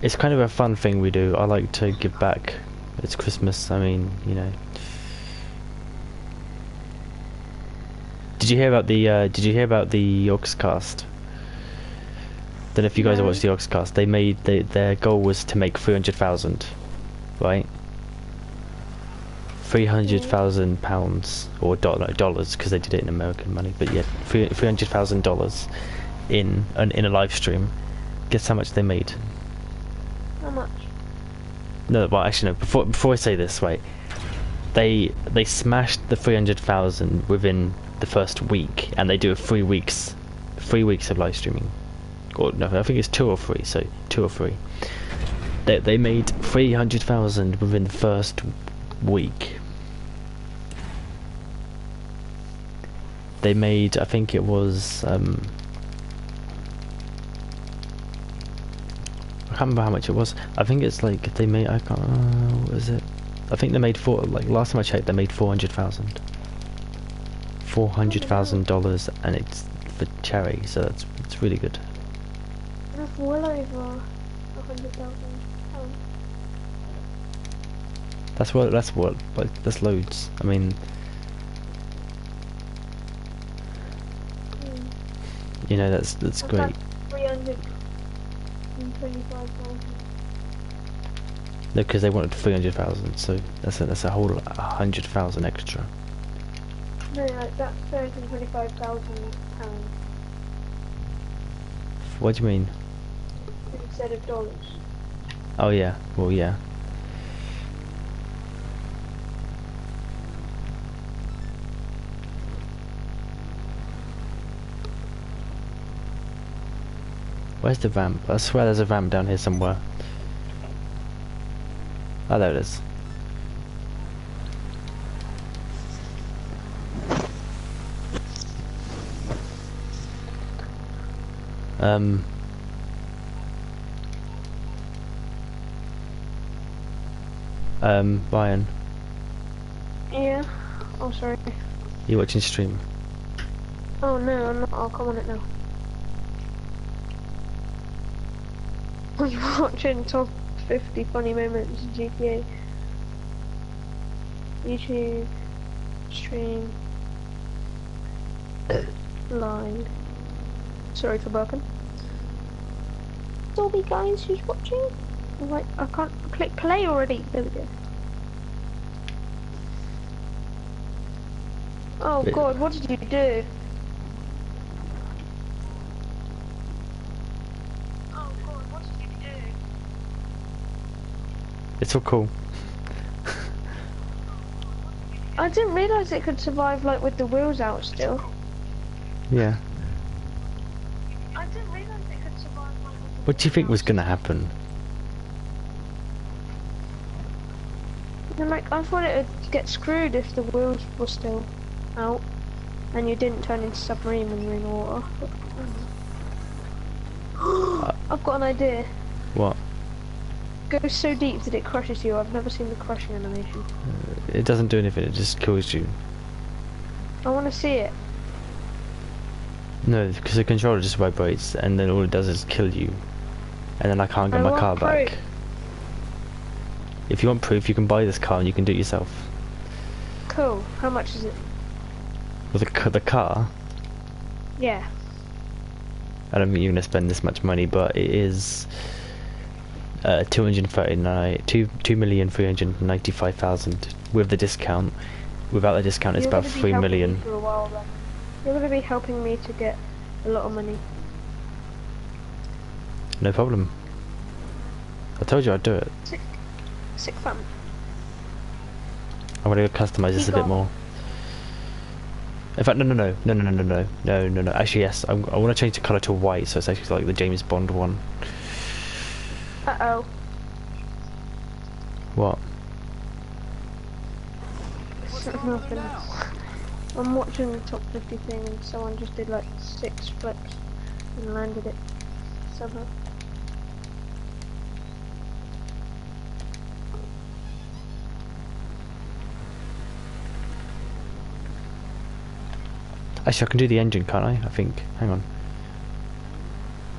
It's kind of a fun thing we do. I like to give back. It's Christmas. I mean, you know. Did you hear about the Oxcast? Don't know if you guys have watched the Oxcast. Their goal was to make 300,000, right? 300,000 pounds or dollars, because they did it in American money. But yeah, $300,000 in a live stream. Guess how much they made? How much? No, well, actually no. Before I say this, wait. They smashed the 300,000 within the first week, and they do 3 weeks of live streaming. Or no, I think it's 2 or 3. So 2 or 3. They made 300,000 within the first week. They made, I think it was I can't remember how much it was. I think it's like they made, I can't, what is it? I think they made last time I checked, they made 400,000. $400,000, and it's for charity, so it's really good. That's well over 100,000 pounds. That's loads. I mean, you know, that's great. 325,000. No, because they wanted 300,000, so that's a whole 100,000 extra. No, like that's 325,000 pounds What do you mean? instead of dollars. Oh yeah, well yeah. Where's the ramp? I swear there's a ramp down here somewhere. Oh, there it is. Ryan, Yeah. Oh, sorry. you watching stream? Oh no, I'm not. I'll come on it now. I'm watching top 50 funny moments in GTA. YouTube stream live. Sorry for burping. All the guys who's watching. Like, I can't click play already. There we go. Oh God, what did you do? Oh God, what did you do? It's all cool. I didn't realise it could survive like with the wheels out still. Yeah. I didn't realise it could survive like with the What do you think was gonna happen? And like, I thought it would get screwed if the wheels were still out and you didn't turn into submarine when you're in the water. I've got an idea. What? Goes so deep that it crushes you. I've never seen the crushing animation. It doesn't do anything, it just kills you. I want to see it. No, because the controller just vibrates, and then all it does is kill you, and then I can't get I my want car proof. back. If you want proof, you can buy this car and you can do it yourself. Cool. How much is it? With the car, Yeah. I don't think you're gonna spend this much money, but it is 2,395,000 with the discount. Without the discount, it's You're about gonna be 3 helping me million. for a while then. You're gonna be helping me to get a lot of money. No problem. I told you I'd do it. Sick fun. I'm gonna customize this a bit more. In fact, no. Actually, yes, I want to change the color to white, so it's actually like the James Bond one. Uh-oh. What? Nothing. I'm watching the top 50 thing and someone just did like 6 flips and landed it somehow. Actually, I can do the engine, can't I? I think. Hang on.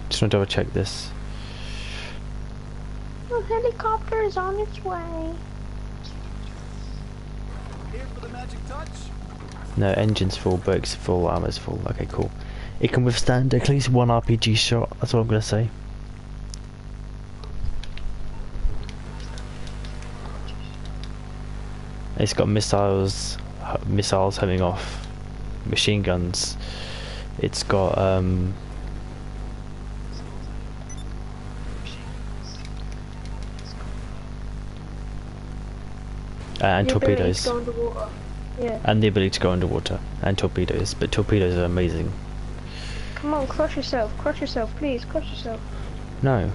Just want to double check this. The helicopter is on its way. Here for the magic touch. No, engine's full, brakes full, armor's full. Okay, cool. It can withstand at least one RPG shot. That's what I'm gonna say. It's got missiles coming off, machine guns. It's got and The ability to torpedoes, go underwater. Yeah. and the ability to go underwater, and torpedoes. But torpedoes are amazing. Come on, crush yourself, please, crush yourself. No.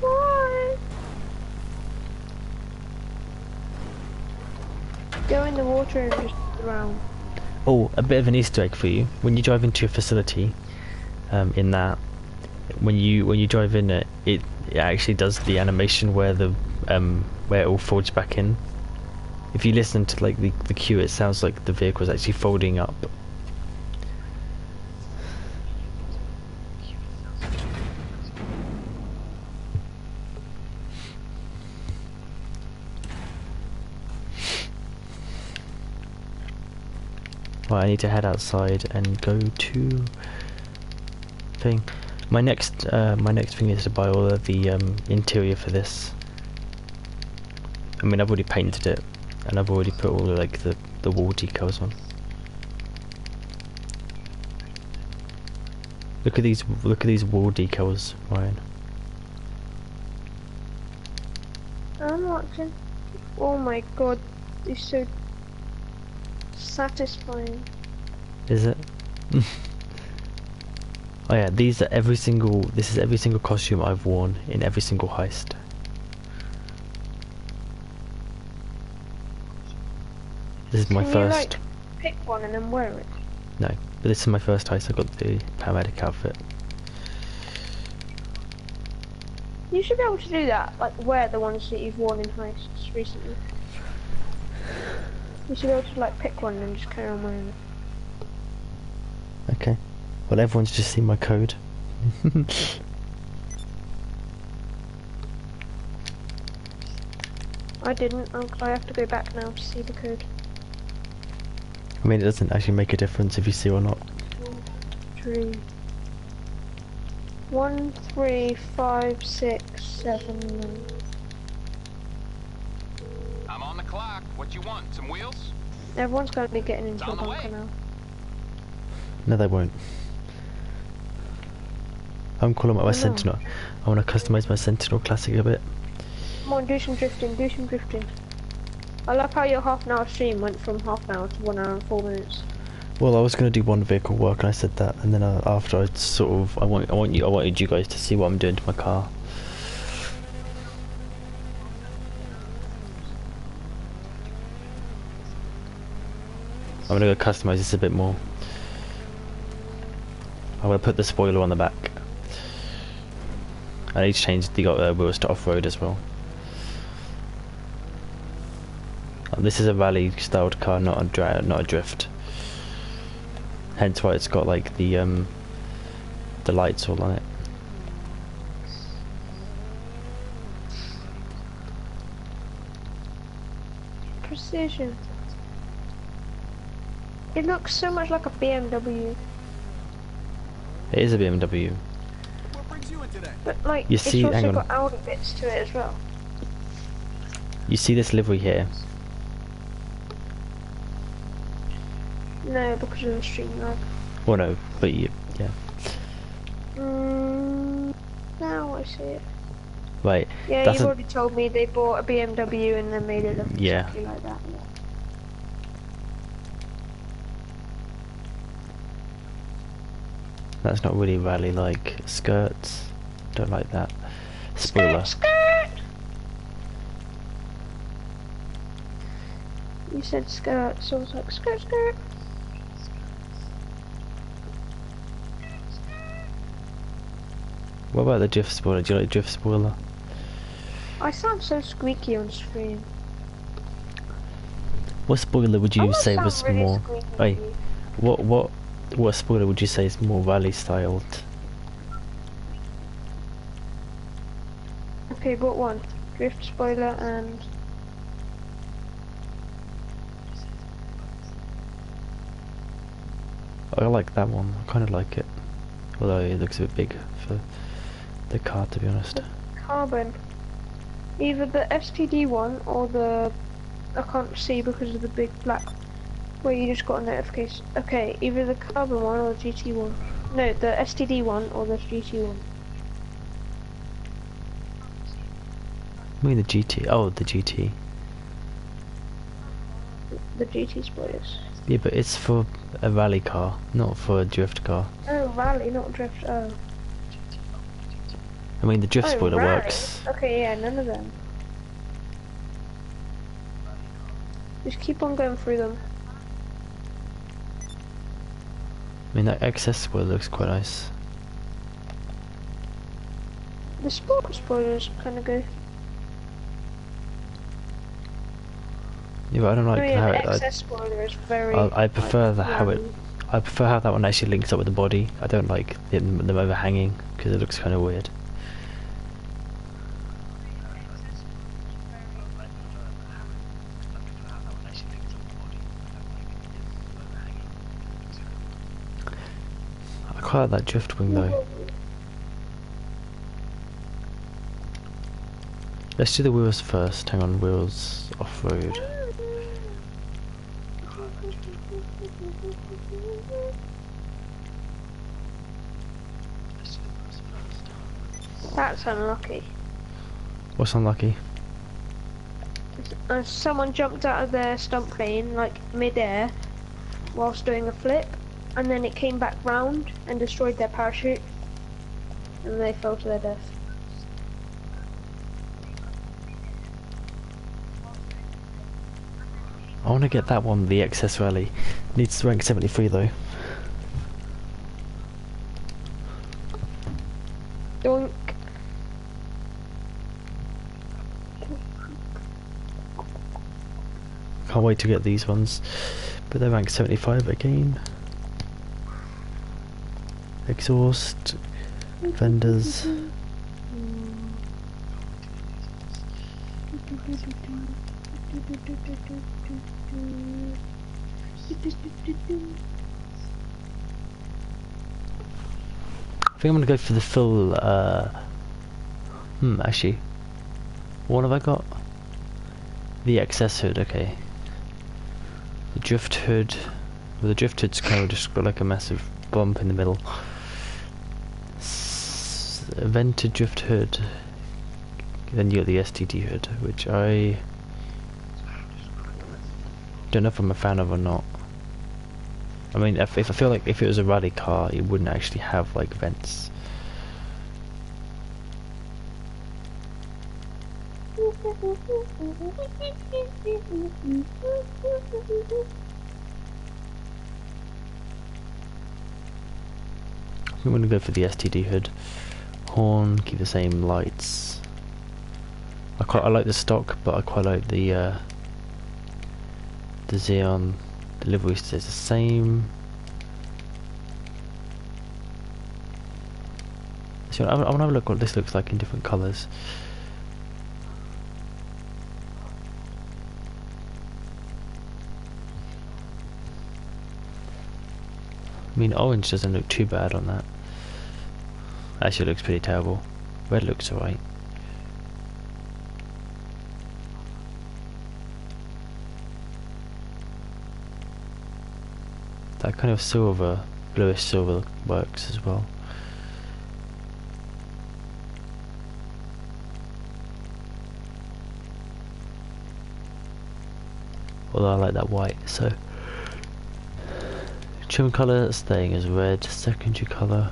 Why? Go in the water and just drown. Oh, a bit of an Easter egg for you. When you drive into your facility, in that, when you drive in it, it actually does the animation where the where it all folds back in. If you listen to like the cue, it sounds like the vehicle's actually folding up. Right, I need to head outside and go to thing. My next thing is to buy all of the interior for this. I mean, I've already painted it, and I've already put all like the wall decals on. Look at these wall decals, Ryan. I'm watching. Oh my god, it's so satisfying. Is it? Oh yeah, this is every single costume I've worn in every single heist. This is my Can first. you like pick one and then wear it? No, but this is my first heist. I got the paramedic outfit. You should be able to do that, like wear the ones that you've worn in heists recently. You should be able to like pick one and just carry on wearing it. Okay. Well, everyone's just seen my code. I didn't. I have to go back now to see the code. I mean, it doesn't actually make a difference if you see or not. 3 1 3 5 6 7 9. I'm on the clock. What you want? Some wheels? Everyone's going to be getting into It's a on the bunker way. now. No, they won't. I'm calling my Why not? Sentinel. I want to customize my Sentinel Classic a bit. Come on, do some drifting, do some drifting. I love how your half an hour stream went from half an hour to 1 hour and 4 minutes. Well, I was going to do one vehicle work, and I said that, and then after I sort of, I wanted you guys to see what I'm doing to my car. I'm going to go customize this a bit more. I'm going to put the spoiler on the back. I need to change the wheels to off-road as well. This is a rally-styled car, not a drift. Hence why it's got like the lights all on it. Precision. It looks so much like a BMW, It is a BMW. What brings you in today? but like You it's see, hang also on. got Audi bits to it as well. You see this livery here? No, because of the stream lag. Well, no, but yeah. Now I see it. Right. Yeah, That's you've a, already told me they bought a BMW and then made it look Yeah. exactly like that. Yeah. that's not really rally like skirts. Don't like that. Spoiler. Skirt! You said skirt, so I was like, skirt, skirt. What about the drift spoiler? Do you like drift spoiler? I sound so squeaky on screen. What spoiler would I you must say sound was really more? squeaky. Wait, what spoiler would you say is more rally styled? Okay, what one? Drift spoiler and... I like that one. I kind of like it, although it looks a bit big for the car, to be honest. carbon. Either the STD one or the... I can't see because of the big black... Where you just got a notification. Okay, either the carbon one or the GT one. No, the STD one or the GT one. I mean the GT. Oh, the GT. The GT spoilers. Yeah, but it's for a rally car, not for a drift car. Oh, rally, not drift. Oh. I mean the drift Oh, spoiler rally. works. Okay, yeah, none of them. Just keep on going through them. I mean that XS spoiler looks quite nice. The sport spoilers kind of good. Yeah, but I don't like Oh yeah, how the it. XS spoiler is very... I prefer like, the how it. rally. I prefer how that one actually links up with the body. I don't like them overhanging because it looks kind of weird. I quite like that drift wing though. Let's do the wheels first. Hang on, wheels off-road. That's unlucky. What's unlucky? Someone jumped out of their stunt plane, like mid-air, whilst doing a flip, and then it came back round and destroyed their parachute, and they fell to their death. I want to get that one, the XS Rally. Needs to rank 73 though. Doink. Can't wait to get these ones. But they're ranked 75 again. Exhaust. Fenders. I think I'm gonna go for the full, actually. What have I got? The XS hood, okay. The drift hood. Well, the drift hood's kind of just got like a massive bump in the middle. A vented drift hood. Then you got the STD hood, which I don't know if I'm a fan of or not. I mean, if I feel like if it was a rally car, it wouldn't actually have like vents. I'm gonna go for the STD hood. Horn, keep the same lights. I like the stock, but I quite like the Xeon. The livery stays the same. So I want to have a look what this looks like in different colours. I mean, orange doesn't look too bad on that. Actually, it looks pretty terrible. Red looks alright. That kind of silver, bluish silver works as well. Although I like that white, so. Trim colour staying as red, secondary colour.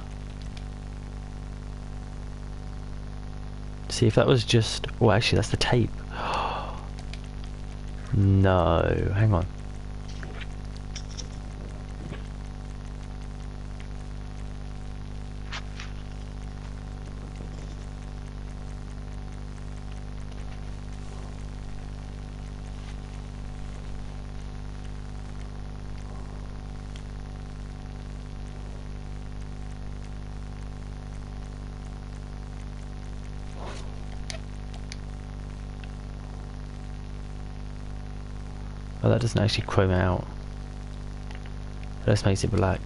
See if that was just. Oh, actually, that's the tape. No, hang on. Oh, that doesn't actually chrome out. That just makes it black.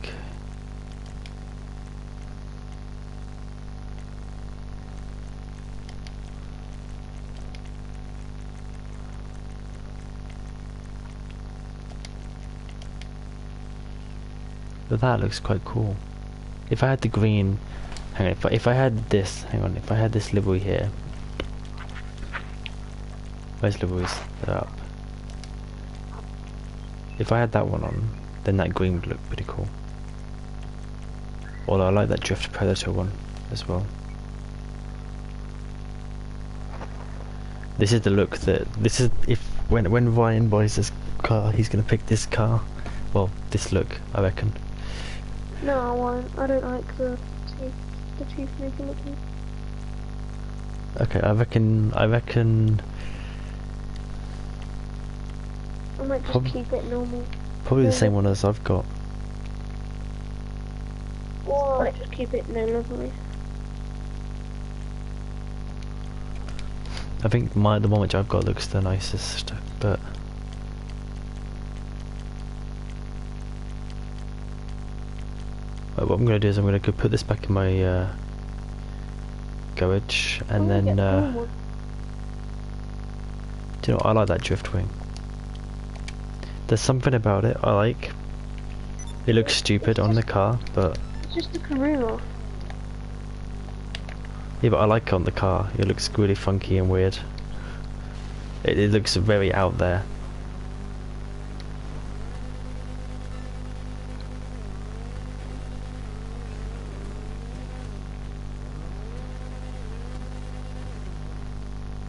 But that looks quite cool. If I had the green, hang on. If I had this, hang on. If I had this livery here, where's liveries? They're up. If I had that one on, then that green would look pretty cool. Although I like that Drift Predator one as well. This is the look that this is. If when Ryan buys this car, he's gonna pick this car. Well, this look, I reckon. No, I won't. I don't like the teeth. The teeth make it look good. Okay, I reckon. I might just Prob- keep it normal. Probably the same one as I've got. Or I might just keep it no livery. I think the one which I've got looks the nicest, but what I'm gonna do is I'm gonna go put this back in my garage, and then do you know what? I like that drift wing. There's something about it I like. It looks stupid on the car, but It's just a Karuma. yeah, but I like it on the car. It looks really funky and weird. It looks very out there.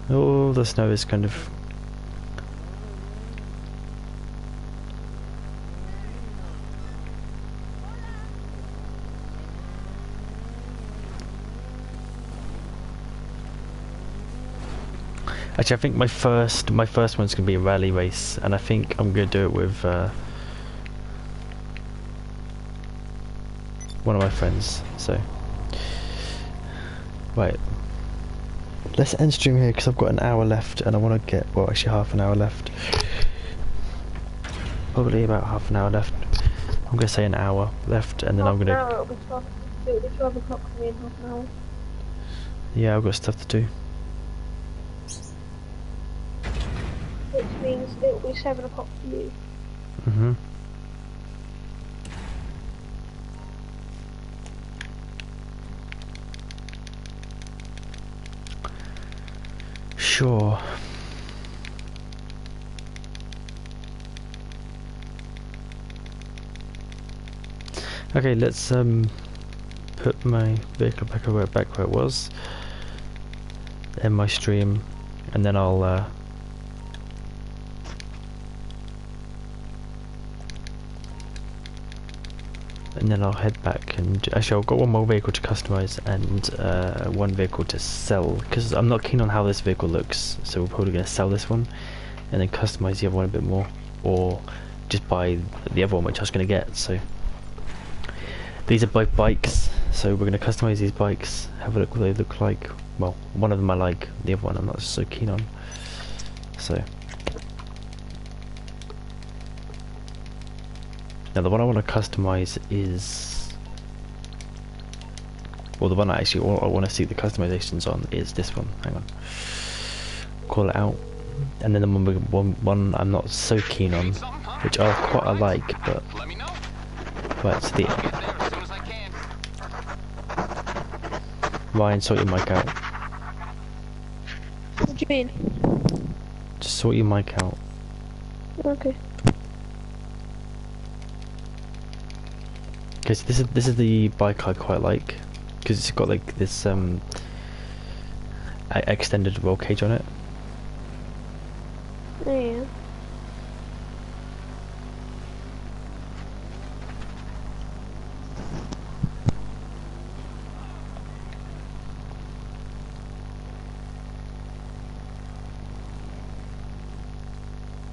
Oh, the snow is kind of. Actually, I think my first one's gonna be a rally race, and I think I'm gonna do it with one of my friends. So, right, let's end stream here because I've got an hour left, and I want to get actually half an hour left. Probably about half an hour left. I'm gonna say an hour left, and then I'm gonna. It'll be 12 o'clock for me in half an hour. Yeah, I've got stuff to do. Which means it'll be 7 o'clock for you. Mhm. Sure. Okay, let's put my vehicle back where it was. End my stream, and then I'll head back. And actually, I've got one more vehicle to customize and one vehicle to sell, because I'm not keen on how this vehicle looks. So we're probably going to sell this one and then customize the other one a bit more, or just buy the other one which I was going to get. So These are both bikes, so we're going to customize these bikes, have a look what they look like. Well, one of them I like, the other one I'm not so keen on. So now the one I want to customize is, well, the one I want to see the customizations on is this one. Hang on, call it out. And then the one I'm not so keen on, which I like, but right, it's the Ryan, sort your mic out. What do you mean? Just sort your mic out. Okay. Okay, so this is the bike I quite like, because it's got like this extended roll cage on it. Yeah.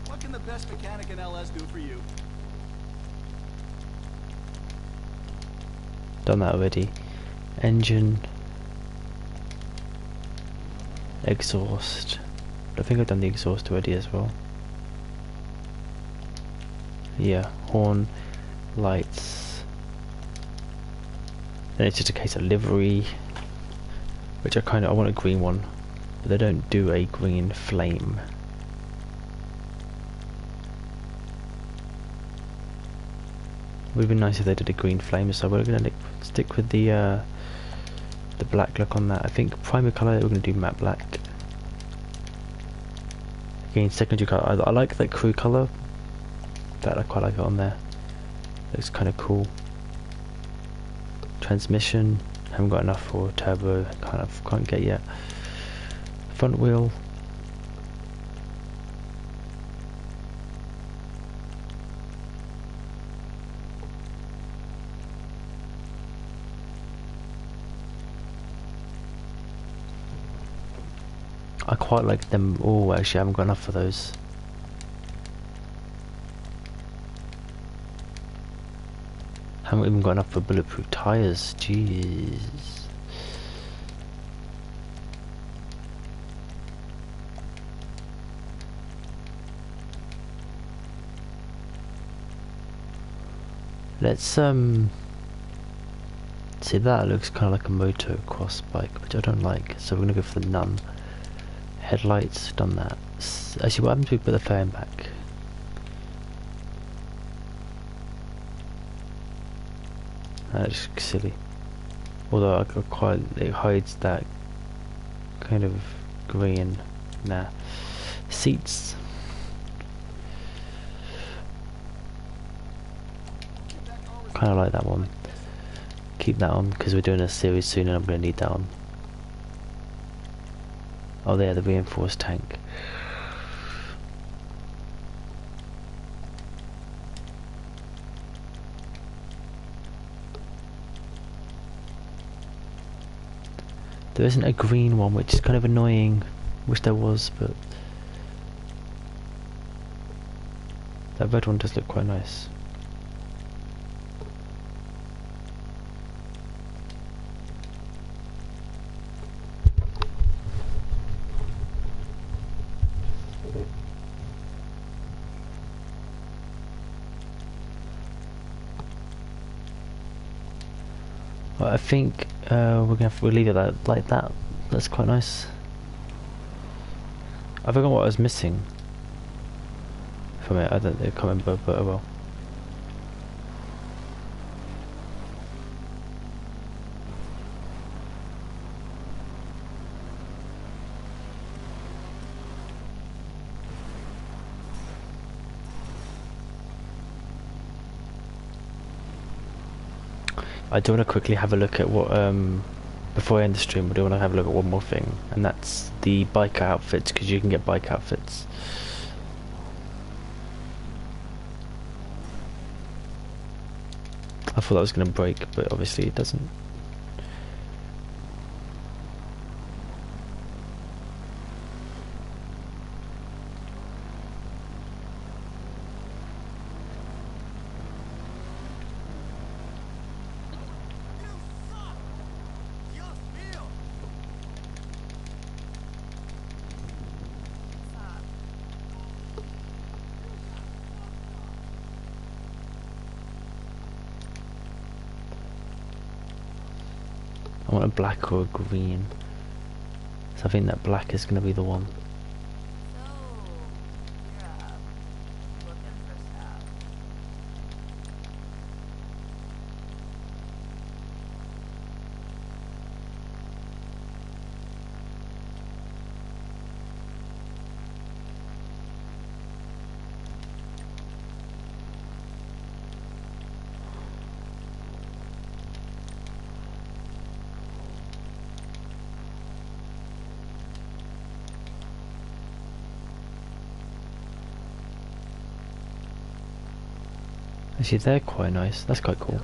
What can the best mechanic in LS do for you? Done that already. Engine, exhaust. I think I've done the exhaust already as well. Yeah, horn, lights. Then it's just a case of livery, which I want a green one, but they don't do a green flame. Would be nice if they did a green flame, so we're gonna stick with the black look on that. I think primary colour we're gonna do matte black. Again, secondary colour. I like that crew colour. That I quite like it on there. Looks kind of cool. Transmission. Haven't got enough for turbo. Can't get yet. Front wheel. I quite like them. Oh, actually, I haven't got enough for those. Haven't even got enough for bulletproof tires. Jeez. Let's see, that looks kind of like a motocross bike, which I don't like. So we're gonna go for the none. Headlights, done that. Actually, what happens if we put the fairing back? That's silly. Although I could quite, it hides that kind of green. Nah. Seats. Kind of like that one. Keep that on because we're doing a series soon and I'm going to need that on. Oh, there, the reinforced tank. There isn't a green one, which is kind of annoying. Wish there was, but that red one does look quite nice. I think we'll leave it like that. That's quite nice. I forgot what I was missing from it. I can't remember, but oh well. I do want to quickly have a look at what, before I end the stream, I do want to have a look at one more thing, and that's the biker outfits, because you can get bike outfits. I thought that was going to break, but obviously it doesn't. want a black or a green. So I think that black is going to be the one. Actually, they're quite nice. That's quite cool.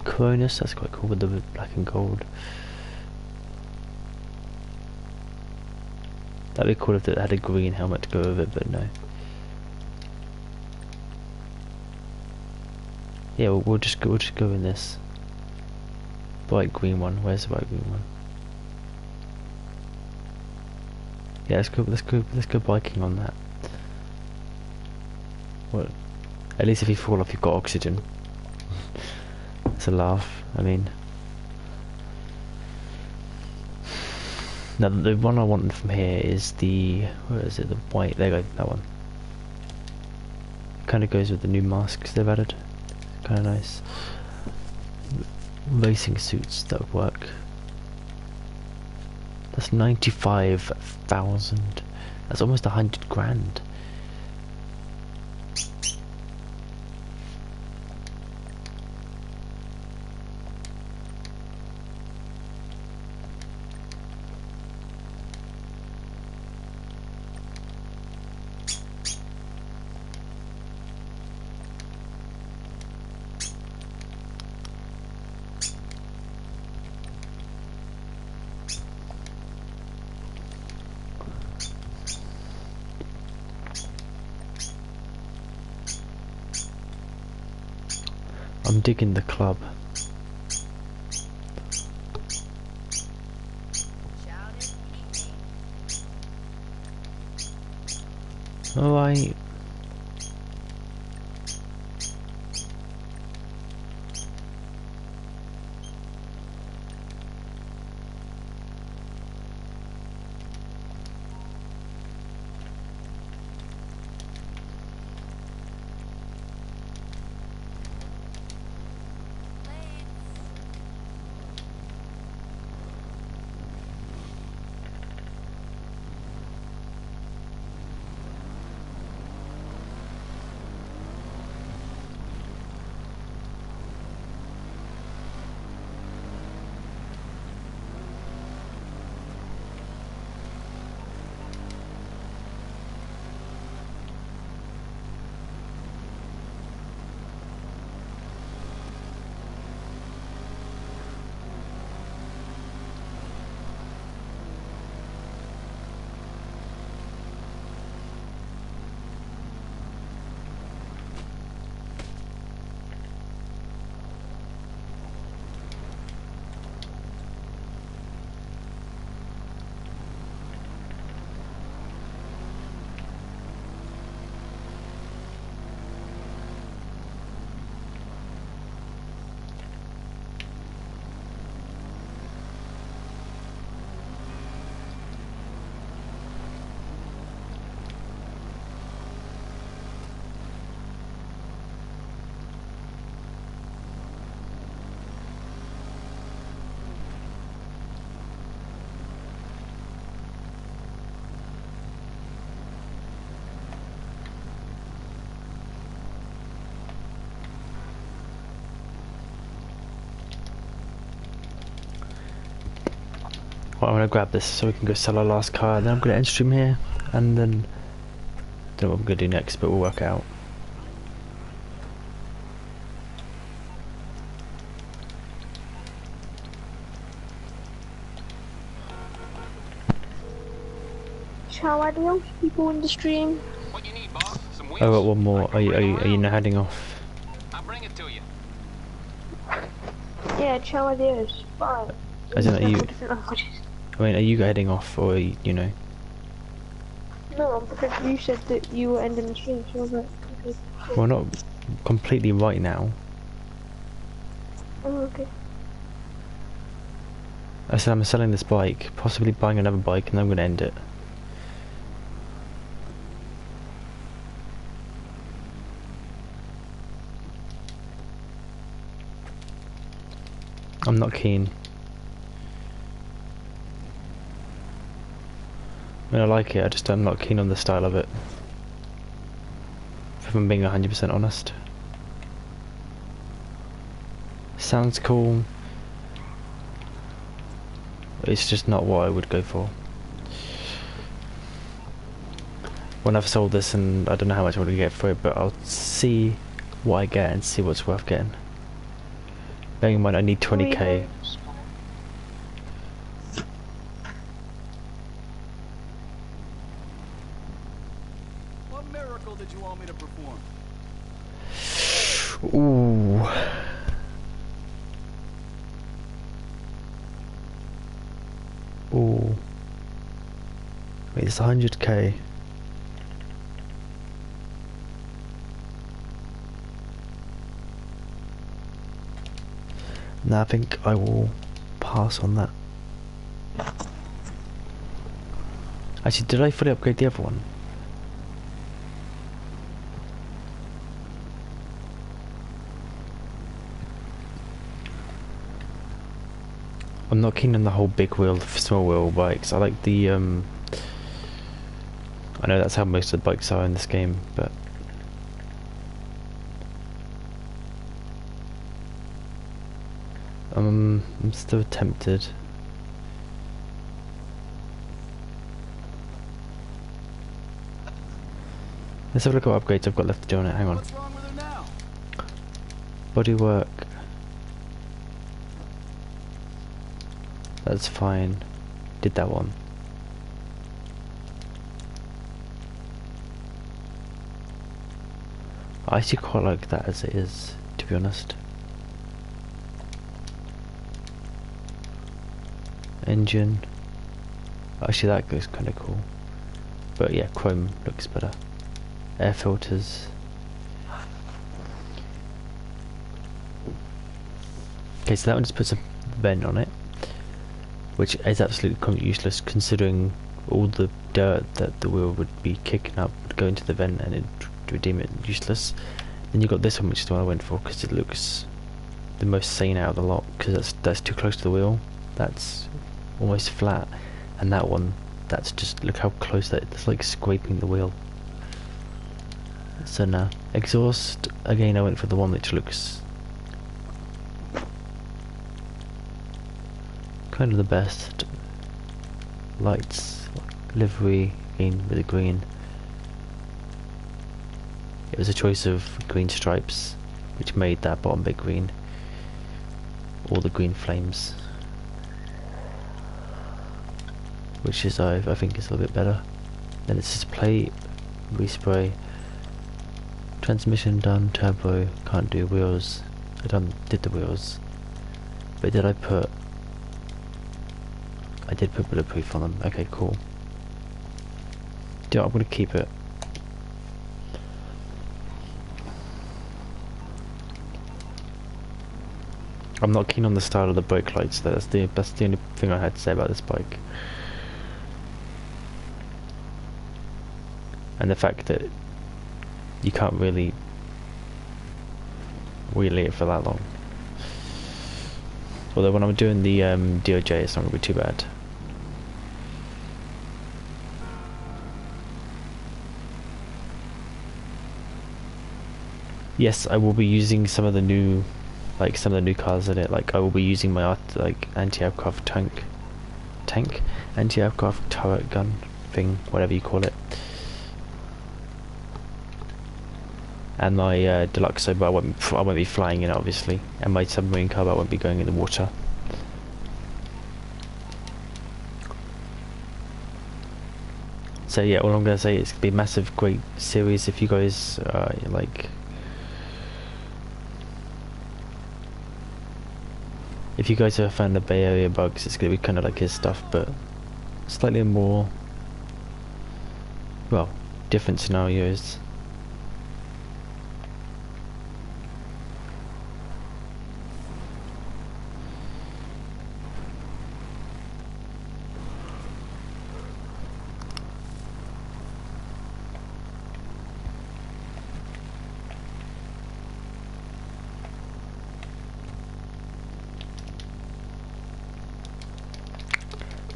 Cronus, that's quite cool with the black and gold. That'd be cool if it had a green helmet to go with it, but no. Yeah, we'll just go in this bright green one. Where's the bright green one? Yeah, let's go biking on that. Well, at least if you fall off, you've got oxygen. It's a laugh. I mean, now the one I want from here is the where is it? The white. There you go. That one. Kind of goes with the new masks they've added. Kind of nice. Racing suits that would work. That's 95,000. That's almost 100 grand. I'm digging the club. Alright. Well, I'm gonna grab this so we can go sell our last car, and then I'm gonna end stream here, and then don't know what I'm gonna do next, but we'll work it out. Ciao, adios, people in the stream. What you need, boss? Some wheels? I got one more. Are you now heading off? I'll bring it to you. Yeah, ciao, adios. Bye. As in, are you? Different languages. I mean, are you heading off, or you know? No, because you said that you were ending the stream, so I was like, okay. Well, not completely right now. Oh, okay. I said I'm selling this bike, possibly buying another bike, and then I'm going to end it. I'm not keen. I mean, I like it, I'm not keen on the style of it. If I'm being 100% honest. Sounds cool. It's just not what I would go for. When I've sold this, and I don't know how much I'm going to get for it, but I'll see what I get and see what's worth getting. Bearing in mind I need 20k. What miracle did you want me to perform? Ooh. Ooh. Wait, it's 100k. Now I think I will pass on that. Actually, did I fully upgrade the other one? I'm not keen on the whole big wheel, small wheel bikes. I like the I know that's how most of the bikes are in this game, but I'm still tempted. Let's have a look at what upgrades I've got left to do on it. Hang on. What's wrong with her now? Bodywork. That's fine. Did that one. I actually quite like that as it is, to be honest. Engine. Actually, that goes kind of cool. But yeah, chrome looks better. Air filters. Okay, so that one just puts a vent on it, which is absolutely useless considering all the dirt that the wheel would be kicking up would go into the vent and it would deem it useless. Then you got this one, which is the one I went for because it looks the most sane out of the lot, because that's too close to the wheel. That's almost flat, and that one, that's just, look how close that is. It's like scraping the wheel. So now exhaust, again I went for the one which looks kind of the best. Lights, livery, green with the green. It was a choice of green stripes, which made that bottom bit green. All the green flames, which is I think is a little bit better. Then it's just plate, respray, transmission done, turbo, can't do wheels. Did the wheels, but did I put? I did put bulletproof on them. Okay, cool. I'm gonna keep it. I'm not keen on the style of the brake lights. That's the only thing I had to say about this bike. And the fact that you can't really wheelie it for that long. Although when I'm doing the DOJ, it's not going to be too bad. Yes, I will be using some of the new cars in it. Like I will be using my anti-aircraft anti-aircraft turret gun thing, whatever you call it. And my deluxe, but I won't be flying in it, obviously. And my submarine car, but I won't be going in the water. So yeah, all I'm gonna say is it's gonna be a massive, great series. If you guys if you guys are a fan of Bay Area bugs, it's gonna be kind of like his stuff, but slightly more well, different scenarios.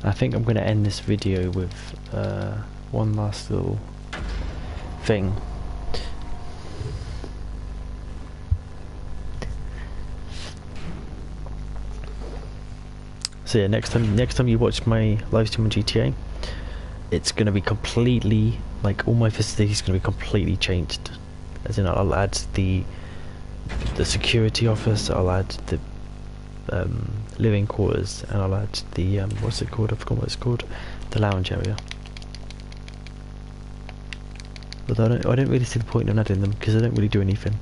I think I'm going to end this video with one last little thing. So yeah, next time you watch my live stream on GTA, it's going to be completely, like, all my facilities going to be completely changed. As in, I'll add the security office, I'll add the living quarters, and I'll add the what's it called? I forgot what it's called. The lounge area. Although I don't really see the point in adding them because they don't really do anything.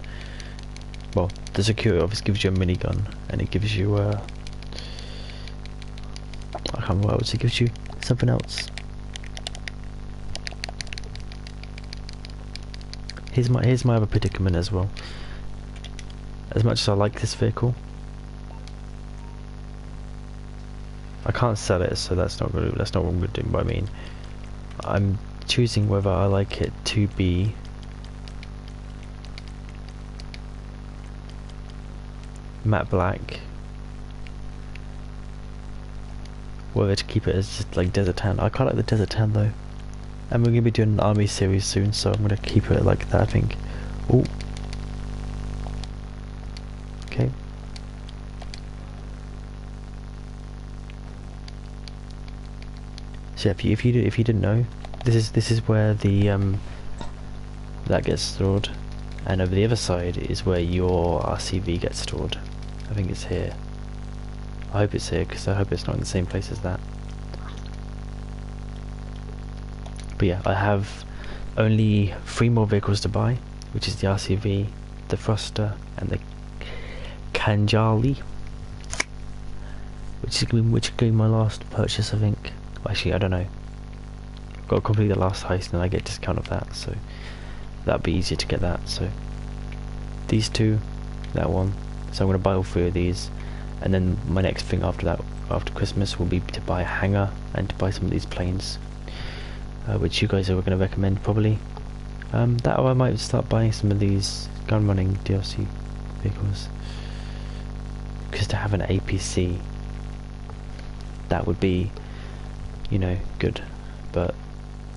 Well, the security office gives you a minigun, and it gives you I can't remember what else. It gives you something else. Here's my other predicament as well. As much as I like this vehicle, I can't sell it, so that's not what I'm going to do. But I mean, I'm choosing whether I like it to be matte black, whether to keep it as just like desert tan. I quite like the desert tan though, and we're going to be doing an army series soon, so I'm going to keep it like that, I think. Oh, okay. So if you didn't know, this is where the that gets stored, and over the other side is where your RCV gets stored. I think it's here. I hope it's here because I hope it's not in the same place as that. But yeah, I have only 3 more vehicles to buy, which is the RCV, the Thruster, and the Kanjali, which is going to be my last purchase, I think. Well, actually, I don't know. I've got to complete the last heist and I get discount of that, so that'd be easier to get that. So these 2, that one. So I'm going to buy all 3 of these, and then my next thing after that, after Christmas, will be to buy a hangar and to buy some of these planes, which you guys are going to recommend probably. That, or I might start buying some of these gun running DLC vehicles, because to have an APC, that would be, you know, good. But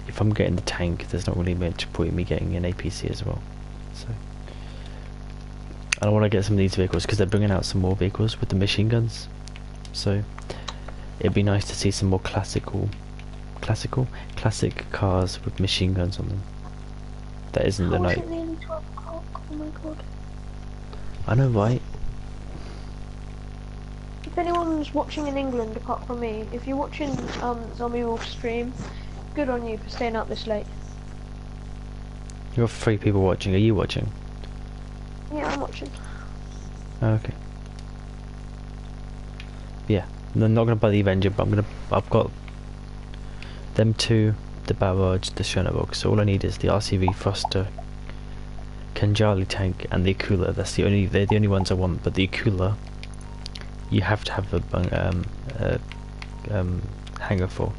if I'm getting the tank, there's not really much point in me getting an APC as well. So I want to get some of these vehicles because they're bringing out some more vehicles with the machine guns. So it'd be nice to see some more classic cars with machine guns on them. That isn't the night. How is it nearly 12 o'clock? Oh my god. I know, right? If anyone's watching in England apart from me, if you're watching Zombie Wolf stream, good on you for staying up this late. You have 3 people watching. Are you watching? Yeah, I'm watching. Oh, okay. Yeah, I'm not gonna buy the Avenger, but I've got them 2, the Barrage, the Shunabog. So all I need is the RCV, Thruster, Kanjali tank, and the Akula. They're the only ones I want. But the Akula, you have to have a hangar for,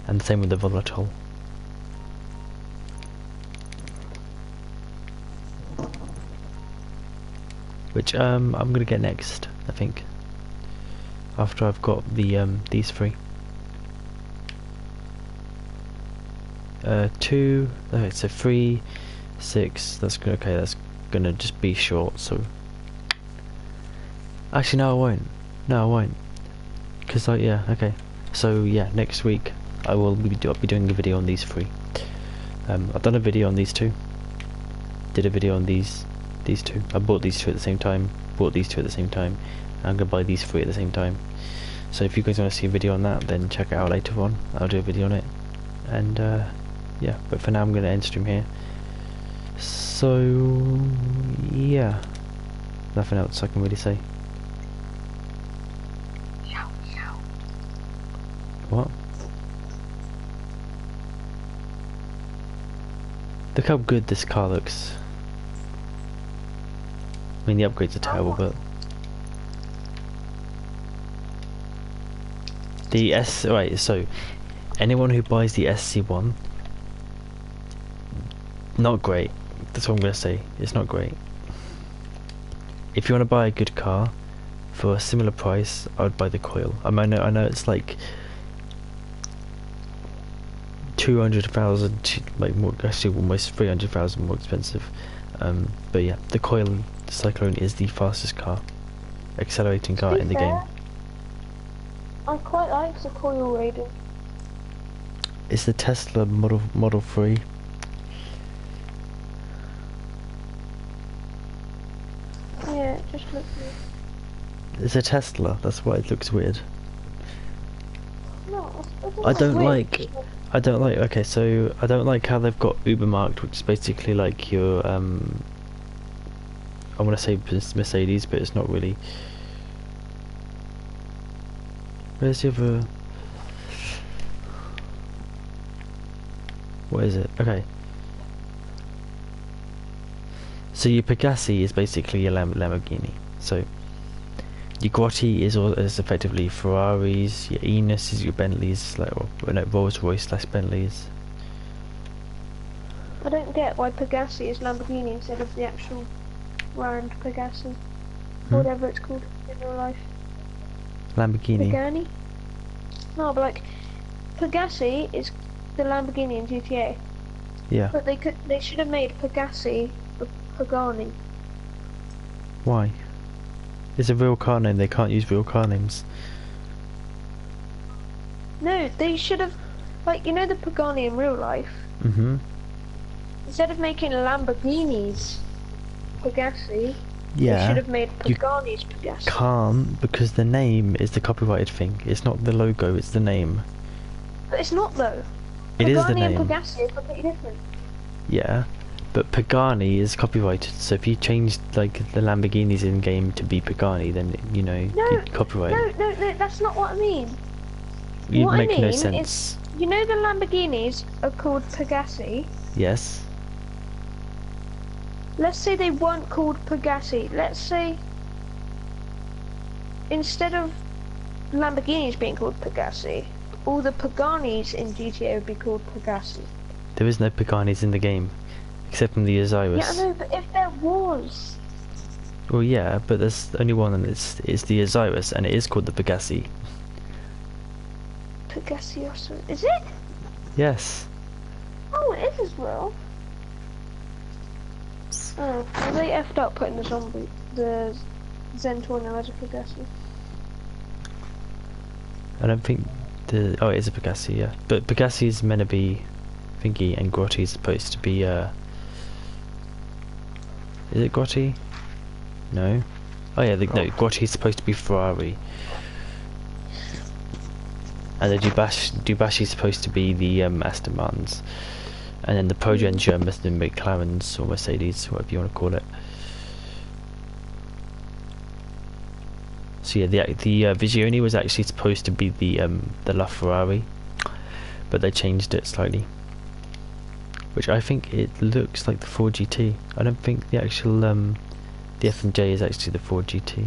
and the same with the Volatile. Which I'm gonna get next, I think, after I've got the these 3. 2, okay, so 3, 6. That's good. Okay, that's gonna just be short. So actually, no, I won't. No, I won't. Cause yeah, okay. So yeah, next week I'll be doing a video on these 3. I've done a video on these 2. Did a video on these 2. I bought these 2 at the same time. Bought these 2 at the same time. And I'm gonna buy these 3 at the same time. So if you guys want to see a video on that, then check it out later on. I'll do a video on it. And yeah, but for now I'm gonna end stream here. So yeah, nothing else I can really say. What? Look how good this car looks. I mean, the upgrades are terrible, but the right. So, anyone who buys the SC1, not great. That's what I'm gonna say. It's not great. If you want to buy a good car for a similar price, I would buy the coil. I know it's like 200,000, like more, actually almost 300,000 more expensive. But yeah, the coil Cyclone is the fastest car, accelerating car in the game. I quite like the coil rating. It's the Tesla Model 3. Yeah, it just looks weird. It's a Tesla, that's why it looks weird. No, I don't like, okay, so I don't like how they've got Uber marked, which is basically like your, I want to say Mercedes, but it's not really. Where's the other? What is it? Okay. So your Pegasi is basically your Lamborghini. So your Grotti is effectively Ferraris. Your Enos is your Bentleys, like no, Rolls Royce / Bentleys. I don't get why Pegasi is Lamborghini instead of the actual brand Pegasi, or whatever it's called in real life. Lamborghini. Pagani? No, but like Pegasi is the Lamborghini in GTA. Yeah. But they should have made Pegasi Pagani. Why? It's a real car name. They can't use real car names. No, they should have, like, you know the Pagani in real life. Instead of making Lamborghinis Pegasi, they should have made Pagani's Pegasi. Can't, because the name is the copyrighted thing. It's not the logo, it's the name. But it's not though. It is the Pagani name. and Pegasi are completely different. Yeah, but Pagani is copyrighted, so if you change like the Lamborghinis in game to be Pagani, then you know you'd copyright. No, that's not what I mean. You'd what make I mean no sense. Is, you know the Lamborghinis are called Pegasi. Yes. Let's say they weren't called Pegasi. Let's say instead of Lamborghinis being called Pegasi, all the Paganis in GTA would be called Pegasi. There is no Paganis in the game, except from the Osiris. Yeah, I know, but if there was... Well, yeah, but there's only one, and it's the Osiris, and it is called the Pegasi. Pegasi also... Is it? Yes. Oh, it is as well. Oh, well, they effed up putting the Zentorno as a Pegasi. I don't think oh, it is a Pegasi, yeah. But Pegasi is meant to be thingy, and Grotti is supposed to be, is it Grotti? No. Oh yeah, no, Grotti is supposed to be Ferrari. And the Dubashi is supposed to be the Aston Martins. And then the Progeniture must have been McLaren's or Mercedes, whatever you want to call it. So yeah, the Visione was actually supposed to be the LaFerrari, but they changed it slightly. Which I think it looks like the Ford GT. I don't think the actual the F&J is actually the Ford GT.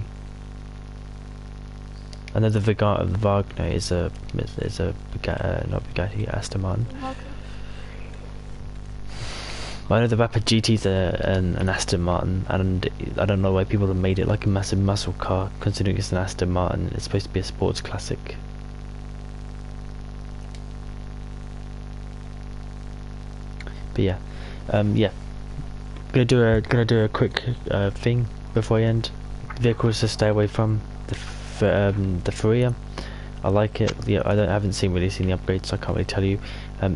I know the Wagner is a not Bugatti, Aston Martin. I know the Rapid GT is an Aston Martin, and I don't know why people have made it like a massive muscle car, considering it's an Aston Martin. It's supposed to be a sports classic. But yeah, yeah. Gonna do a quick thing before I end. Vehicles to stay away from the Furia. I like it. Yeah, I haven't really seen the upgrades, so I can't really tell you.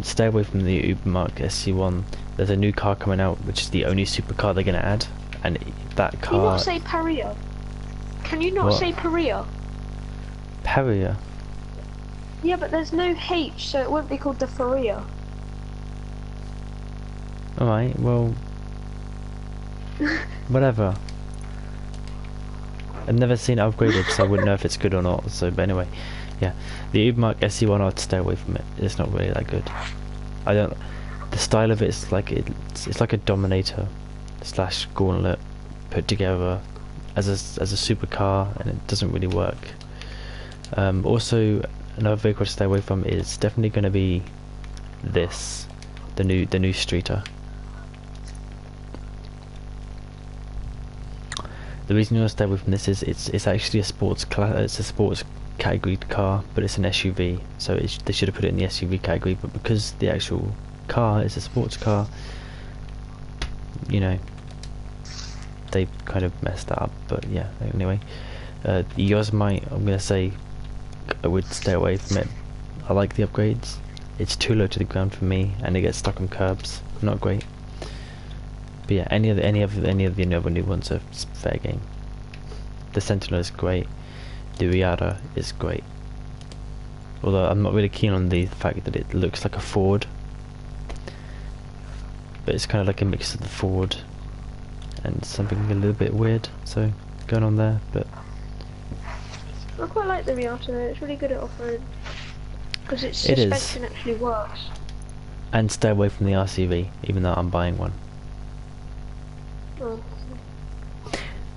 Stay away from the Ubermark SC1. There's a new car coming out, which is the only supercar they're gonna add, and that car. Can you not say Paria? Can you not say Paria? Paria. Yeah, but there's no H, so it won't be called the Faria. Alright, well, whatever. I've never seen it upgraded, so I wouldn't know if it's good or not. So, but anyway, yeah, the Ubermark SC1, I'd stay away from it. It's not really that good. The the style of it's like it's like a Dominator slash Gauntlet put together as a supercar, and it doesn't really work. Also, another vehicle to stay away from is definitely going to be this, the new Streeter. The reason you want to stay away from this is it's actually a sports category car, but it's an SUV, so they should have put it in the SUV category, but because the actual car is a sports car, you know, they kind of messed that up. But yeah, anyway, the Yosemite, I'm gonna say I would stay away from it. I like the upgrades. It's too low to the ground for me, and it gets stuck on curbs. Not great. But yeah, any of the other new ones are fair game. The Sentinel is great. The Riata is great. Although I'm not really keen on the fact that it looks like a Ford. But it's kind of like a mix of the Ford and something a little bit weird, so going on there. But I quite like the Riata though, it's really good at off-road. Because its suspension actually works. And stay away from the RCV, even though I'm buying one. Oh.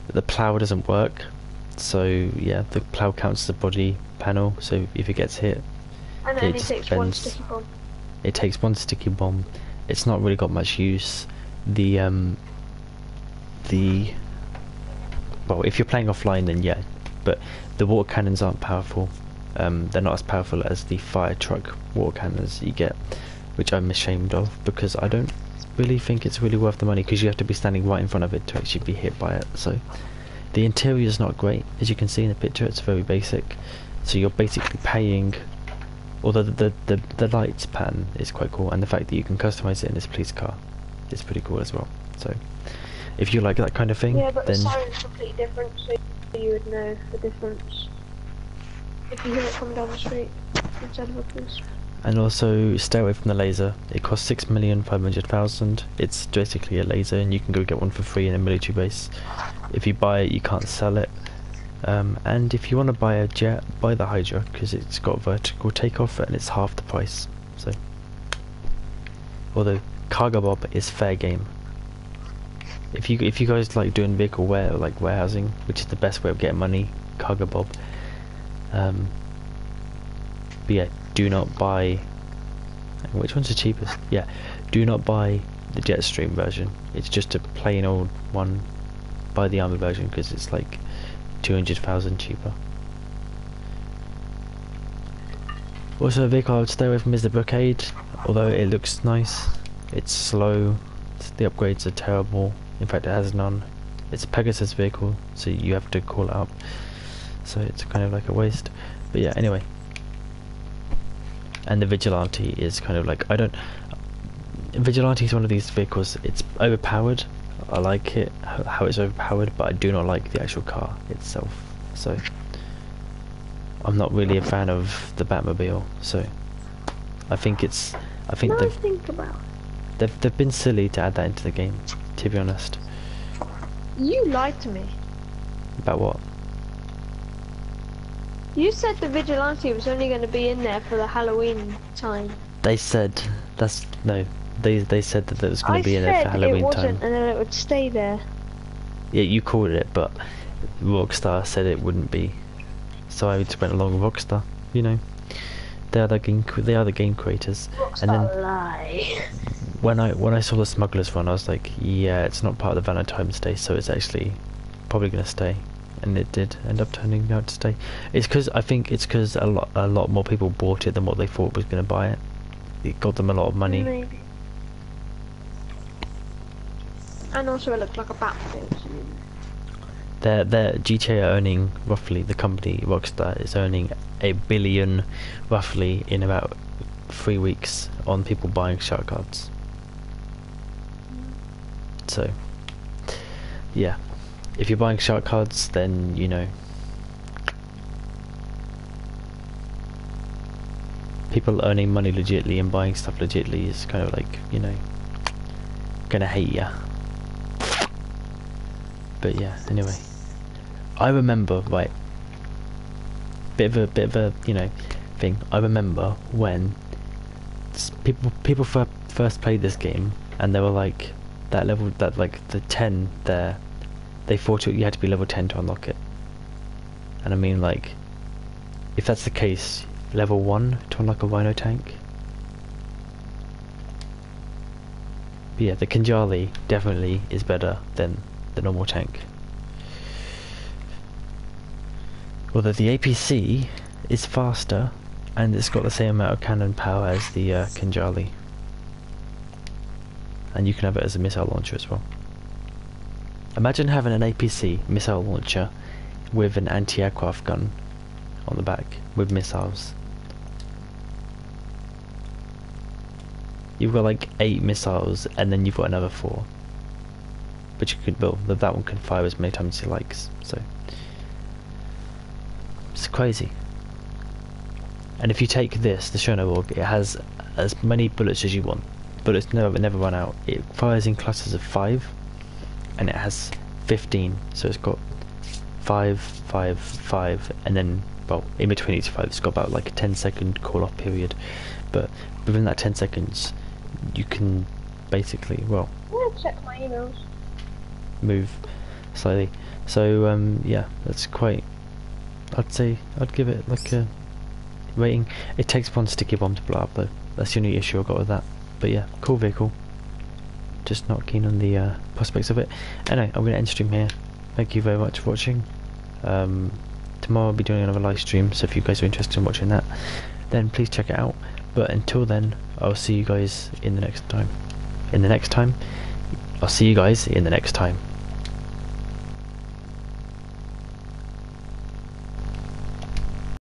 The plough doesn't work, so yeah, the plough counts as a body panel, so if it gets hit, And it only takes one sticky bomb. It takes one sticky bomb. It's not really got much use. Well, if you're playing offline then yeah, but the water cannons aren't powerful. They're not as powerful as the fire truck water cannons you get, which I'm ashamed of, because I don't really think it's really worth the money, because you have to be standing right in front of it to actually be hit by it. So the interior is not great, as you can see in the picture. It's very basic, so you're basically paying, although the lights pattern is quite cool, and the fact that you can customize it in this police car is pretty cool as well. So if you like that kind of thing, yeah, but then the siren's completely different, so you would know the difference if you hear it come down the street instead of a police. and also stay away from the laser. It costs 6,500,000. It's basically a laser, and you can go get one for free in a military base. If you buy it, you can't sell it. And if you want to buy a jet, buy the Hydra, because it's got vertical takeoff and it's half the price. So, although Cargo Bob is fair game. If you guys like doing vehicle warehousing, which is the best way of getting money, Cargo Bob. But yeah, do not buy. Which one's the cheapest? Yeah, do not buy the Jetstream version. It's just a plain old one. Buy the armor version, because it's like 200,000 cheaper. Also, a vehicle I would stay away from is the Brocade. Although it looks nice, it's slow. The upgrades are terrible. In fact, it has none. It's a Pegasus vehicle, so you have to call it up. So it's kind of like a waste. But yeah, anyway. And the Vigilante is kind of like, Vigilante is one of these vehicles. It's overpowered. I like it, how it's overpowered, but I do not like the actual car itself. So I'm not really a fan of the Batmobile. So I think they've been silly to add that into the game, to be honest. You lied to me. About what? You said the Vigilante was only going to be in there for the Halloween time. They said they said that it was going to be in there for Halloween it time. wasn't, and then it would stay there. Yeah, you called it, but Rockstar said it wouldn't be. So I just went along with Rockstar. You know, they are the game creators. Rockstar And then lie. when I saw the Smugglers Run, I was like, yeah, it's not part of the Valentine's Day, so it's actually probably going to stay. And it did end up turning out to stay. It's because a lot more people bought it than what they thought was going to buy it. It got them a lot of money. Maybe. And also it looked like a Battlefield. Their GTA are earning roughly, the company Rockstar is earning $1 billion roughly in about 3 weeks on people buying shark cards. So yeah, if you're buying shark cards, then you know, people earning money legitly and buying stuff legitly is kind of like, you know, gonna hate ya. But yeah, anyway, I remember, right, bit of a you know thing. I remember when people first played this game and they were like that level, that like the 10 there, they thought you had to be level 10 to unlock it. And I mean, like, if that's the case, level 1 to unlock a Rhino tank. But yeah, the Kinjali definitely is better than the normal tank. Although the APC is faster and it's got the same amount of cannon power as the Kinjali. And you can have it as a missile launcher as well. Imagine having an APC missile launcher with an anti-aircraft gun on the back with missiles. You've got like 8 missiles and then you've got another 4. But you could build that one can fire as many times as it likes, so it's crazy. And if you take this, the Chernobyl, it has as many bullets as you want. Bullets never run out. It fires in clusters of 5 and it has 15, so it's got 5, 5, 5, and then, well, in between each 5 it's got about like a 10-second call off period, but within that 10 seconds you can basically, well, I'm gonna check my emails. move slightly. So yeah, that's quite, I'd say I'd give it like a rating. It takes one sticky bomb to blow up though, that's the only issue I got with that. But yeah, cool vehicle, just not keen on the prospects of it. Anyway, I'm going to end stream here. Thank you very much for watching. Tomorrow I'll be doing another live stream, so if you guys are interested in watching that, then please check it out. But until then, I'll see you guys in the next time. I'll see you guys in the next time.